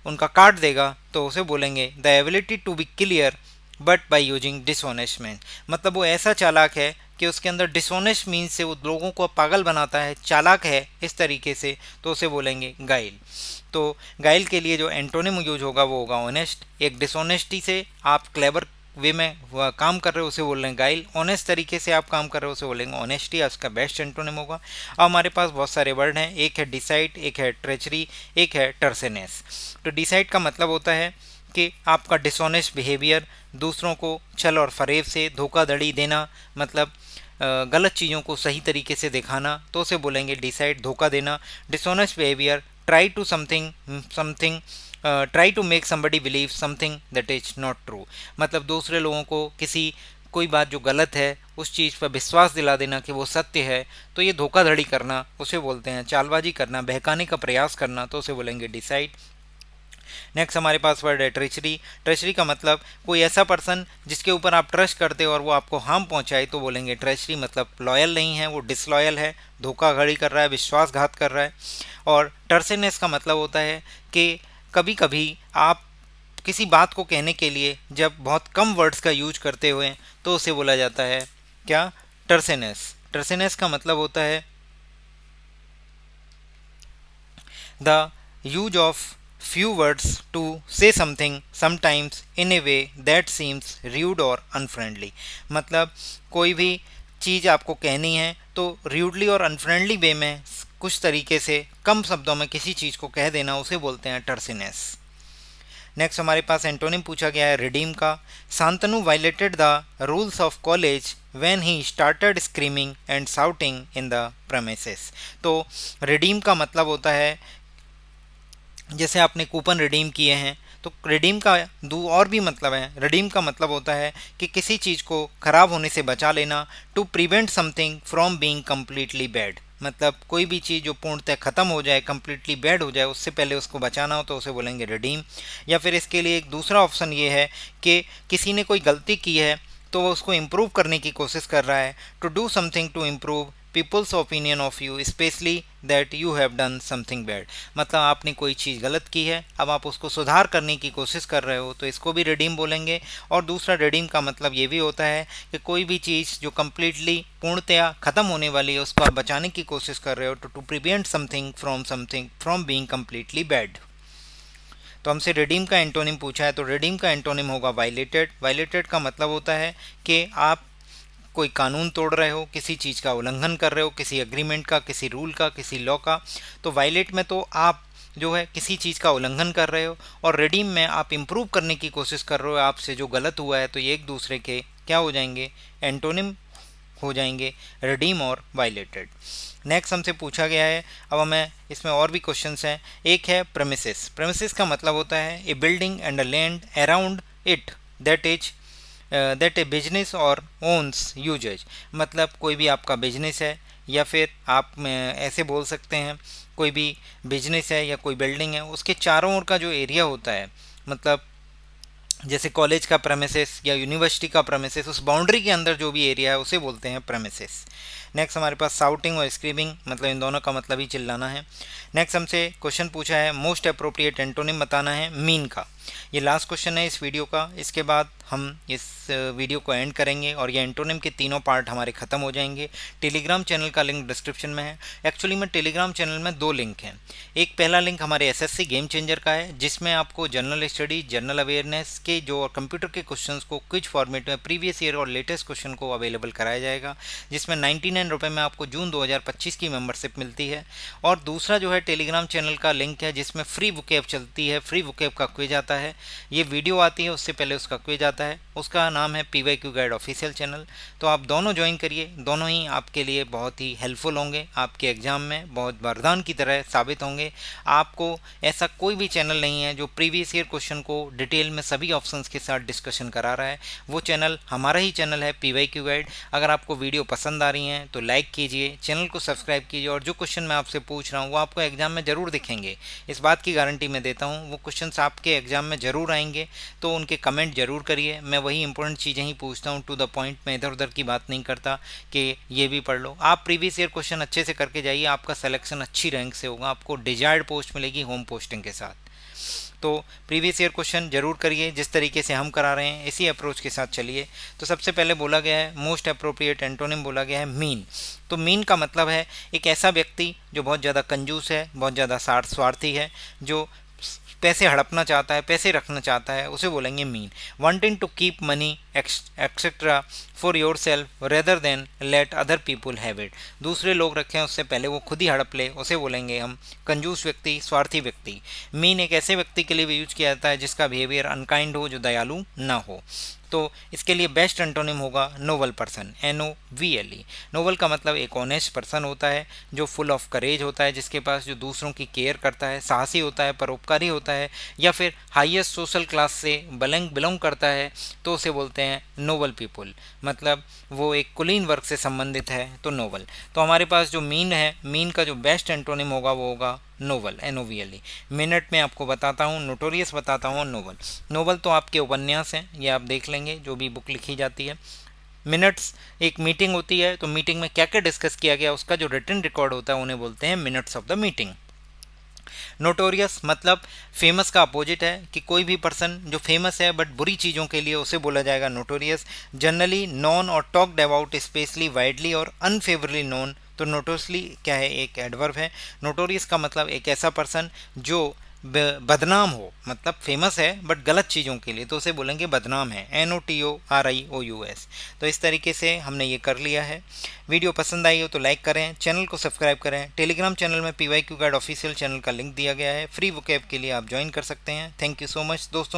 उनका काट देगा, तो उसे बोलेंगे the ability to be clear but by using dishonest mean. मतलब वो ऐसा चालाक है कि उसके अंदर डिसऑनेस्ट मीन से वो लोगों को पागल बनाता है, चालाक है इस तरीके से, तो उसे बोलेंगे गाइल। तो गाइल के लिए जो एंटोनिम यूज होगा वो होगा ऑनेस्ट। एक डिसऑनेस्टी से आप क्लेवर वे में काम कर रहे हो उसे बोल रहे हैं गाइल, ऑनेस्ट तरीके से आप काम कर रहे हो उसे बोलेंगे ऑनेस्टी, उसका बेस्ट एंटोनिम होगा। अब हमारे पास बहुत सारे वर्ड हैं, एक है डिसाइड, एक है ट्रेचरी, एक है टर्सेनेस। तो डिसाइड का मतलब होता है कि आपका डिसऑनेस्ट बिहेवियर, दूसरों को छल और फरेब से धोखाधड़ी देना, मतलब गलत चीज़ों को सही तरीके से दिखाना, तो उसे बोलेंगे डिसाइड, धोखा देना। Dishonest behaviour, try to something try to make somebody believe something that is not true, मतलब दूसरे लोगों को कोई बात जो गलत है उस चीज़ पर विश्वास दिला देना कि वो सत्य है, तो ये धोखाधड़ी करना उसे बोलते हैं, चालबाजी करना, बहकाने का प्रयास करना, तो उसे बोलेंगे डिसाइड। नेक्स्ट हमारे पास वर्ड है ट्रेचरी। ट्रेचरी का मतलब कोई ऐसा पर्सन जिसके ऊपर आप ट्रस्ट करते हो और वो आपको हार्म पहुंचाए, तो बोलेंगे ट्रेचरी। मतलब लॉयल नहीं है, वो डिसलॉयल है, धोखाधड़ी कर रहा है, विश्वासघात कर रहा है। और टर्सेनेस का मतलब होता है कि कभी कभी आप किसी बात को कहने के लिए जब बहुत कम वर्ड्स का यूज करते हुए, तो उसे बोला जाता है क्या? टर्सेनेस। टर्सेनेस का मतलब होता है the use of few words to say something sometimes in a way that seems rude or unfriendly। मतलब कोई भी चीज़ आपको कहनी है तो रूडली और अनफ्रेंडली वे में कुछ तरीके से कम शब्दों में किसी चीज़ को कह देना, उसे बोलते हैं टर्सिनेस। नेक्स्ट हमारे पास एंटोनिम पूछा गया है रिडीम का। Shantanu violated the rules of college when he started screaming and shouting in the premises. तो रिडीम का मतलब होता है जैसे आपने कूपन रिडीम किए हैं, तो रिडीम का दो और भी मतलब है। रिडीम का मतलब होता है कि किसी चीज़ को ख़राब होने से बचा लेना, to prevent something from being completely bad, मतलब कोई भी चीज़ जो पूर्णतः ख़त्म हो जाए, कम्प्लीटली बैड हो जाए, उससे पहले उसको बचाना हो, तो उसे बोलेंगे रिडीम। या फिर इसके लिए एक दूसरा ऑप्शन ये है कि किसी ने कोई गलती की है तो वो उसको इम्प्रूव करने की कोशिश कर रहा है, to do something to improve people's opinion of you specially that you have done something bad. मतलब आपने कोई चीज़ गलत की है, अब आप उसको सुधार करने की कोशिश कर रहे हो, तो इसको भी रिडीम बोलेंगे। और दूसरा रिडीम का मतलब ये भी होता है कि कोई भी चीज़ जो कम्प्लीटली पूर्णतया ख़त्म होने वाली है उसको आप बचाने की कोशिश कर रहे हो, to prevent something from being completely bad. तो हमसे रिडीम का एंटोनिम पूछा है, तो रिडीम का एंटोनिम होगा वायलेटेड। वायलेटेड का मतलब होता है कि आप कोई कानून तोड़ रहे हो, किसी चीज़ का उल्लंघन कर रहे हो, किसी एग्रीमेंट का, किसी रूल का, किसी लॉ का। तो वायलेट में तो आप जो है किसी चीज़ का उल्लंघन कर रहे हो, और रिडीम में आप इम्प्रूव करने की कोशिश कर रहे हो आपसे जो गलत हुआ है। तो ये एक दूसरे के क्या हो जाएंगे, एंटोनिम हो जाएंगे, रिडीम और वायलेटेड। नेक्स्ट हमसे पूछा गया है, अब हमें इसमें और भी क्वेश्चंस हैं। एक है प्रेमिसेस। प्रेमिसेस का मतलब होता है a building and a land around it that a business और ओन्स यूजेज। मतलब कोई भी आपका बिजनेस है, या फिर आप ऐसे बोल सकते हैं कोई भी बिजनेस है या कोई बिल्डिंग है, उसके चारों ओर का जो एरिया होता है, मतलब जैसे कॉलेज का प्रेमिसेस या यूनिवर्सिटी का प्रेमिसेस, उस बाउंड्री के अंदर जो भी एरिया है उसे बोलते हैं प्रेमिसेस। नेक्स्ट हमारे पास साउटिंग और स्क्रीमिंग, मतलब इन दोनों का मतलब ही चिल्लाना है। नेक्स्ट हमसे क्वेश्चन पूछा है मोस्ट अप्रोप्रिएट एंटोनिम बताना है मीन का। ये लास्ट क्वेश्चन है इस वीडियो का, इसके बाद हम इस वीडियो को एंड करेंगे और ये एंटोनिम के तीनों पार्ट हमारे ख़त्म हो जाएंगे। टेलीग्राम चैनल का लिंक डिस्क्रिप्शन में है। एक्चुअली में टेलीग्राम चैनल में 2 लिंक हैं। एक पहला लिंक हमारे एसएससी गेम चेंजर का है, जिसमें आपको जनरल स्टडी, जनरल अवेयरनेस के जो कंप्यूटर के क्वेश्चंस को क्विज फॉर्मेट में प्रीवियस ईयर और लेटेस्ट क्वेश्चन को अवेलेबल कराया जाएगा, जिसमें 99 रुपये में आपको जून 2025 की मेंबरशिप मिलती है। और दूसरा जो है टेलीग्राम चैनल का लिंक है, जिसमें फ्री वोकैब चलती है, फ्री वोकैब का क्विज आता है। ये वीडियो आती है उससे पहले उसका क्विज आता है, उसका नाम है PYQ गाइड ऑफिशियल चैनल। तो आप दोनों ज्वाइन करिए, दोनों ही आपके लिए बहुत ही हेल्पफुल होंगे, आपके एग्जाम में बहुत वरदान की तरह साबित होंगे। आपको ऐसा कोई भी चैनल नहीं है जो प्रीवियस ईयर क्वेश्चन को डिटेल में सभी ऑप्शंस के साथ डिस्कशन करा रहा है। वो चैनल हमारा ही चैनल है PYQ गाइड। अगर आपको वीडियो पसंद आ रही हैं तो लाइक कीजिए, चैनल को सब्सक्राइब कीजिए, और जो क्वेश्चन मैं आपसे पूछ रहा हूँ वो आपको एग्जाम में ज़रूर दिखेंगे, इस बात की गारंटी मैं देता हूँ। वो क्वेश्चन आपके एग्जाम में ज़रूर आएंगे, तो उनके कमेंट जरूर करिए। मैं वही इंपॉर्टेंट चीज़ें ही पूछता हूँ, टू द पॉइंट। मैं इधर उधर की बात नहीं करता कि ये भी पढ़ लो। आप प्रीवियस ईयर क्वेश्चन अच्छे से करके जाइए, आपका सिलेक्शन अच्छी रैंक से होगा, आपको डिजायर्ड पोस्ट मिलेगी होम पोस्टिंग के साथ। तो प्रीवियस ईयर क्वेश्चन जरूर करिए, जिस तरीके से हम करा रहे हैं इसी अप्रोच के साथ चलिए। तो सबसे पहले बोला गया है मोस्ट अप्रोप्रिएट एंटोनिम, बोला गया है मीन। तो मीन का मतलब है एक ऐसा व्यक्ति जो बहुत ज़्यादा कंजूस है, बहुत ज़्यादा स्वार्थी है, जो पैसे हड़पना चाहता है, पैसे रखना चाहता है, उसे बोलेंगे mean. Wanting to keep money etcetera for yourself rather than let other people have it. दूसरे लोग रखें उससे पहले वो खुद ही हड़प ले, उसे बोलेंगे हम कंजूस व्यक्ति, स्वार्थी व्यक्ति। मीन एक ऐसे व्यक्ति के लिए भी यूज किया जाता है जिसका बिहेवियर अनकाइंड हो, जो दयालु ना हो। तो इसके लिए बेस्ट एंटोनिम होगा नोबल पर्सन, NOVLE। नोबल का मतलब एक ऑनेस्ट पर्सन होता है, जो फुल ऑफ करेज होता है, जिसके पास जो दूसरों की केयर करता है, साहसी होता है, परोपकारी होता है, या फिर हाईएस्ट सोशल क्लास से बिलोंग करता है, तो उसे बोलते हैं नोबल पीपुल। मतलब वो एक कुलीन वर्ग से संबंधित है, तो नोबल। तो हमारे पास जो मीन है, मीन का जो बेस्ट एंटोनिम होगा वो होगा नोबल, NOVLE। मिनट में आपको बताता हूँ, नोटोरियस बताता हूँ, नोबल। नोबल तो आपके उपन्यास हैं, ये आप देख लेंगे जो भी बुक लिखी जाती है। मिनट्स एक मीटिंग होती है, तो मीटिंग में क्या क्या डिस्कस किया गया उसका जो रिटन रिकॉर्ड होता है उन्हें बोलते हैं minutes of the meeting. Notorious मतलब फेमस का अपोजिट है, कि कोई भी पर्सन जो फेमस है बट बुरी चीज़ों के लिए, उसे बोला जाएगा नोटोरियस। जनरली नॉन और टॉक्ड अबाउट, स्पेशली वाइडली और अनफेवरली नोन। तो नोटोरियसली क्या है, एक एडवर्ब है। नोटोरियस का मतलब एक ऐसा पर्सन जो बदनाम हो, मतलब फेमस है बट गलत चीज़ों के लिए, तो उसे बोलेंगे बदनाम है, NOTORIOUS। तो इस तरीके से हमने ये कर लिया है। वीडियो पसंद आई हो तो लाइक करें, चैनल को सब्सक्राइब करें। टेलीग्राम चैनल में PYQ गाइड ऑफिशियल चैनल का लिंक दिया गया है, फ्री वोकैब के लिए आप ज्वाइन कर सकते हैं। थैंक यू सो मच दोस्तों।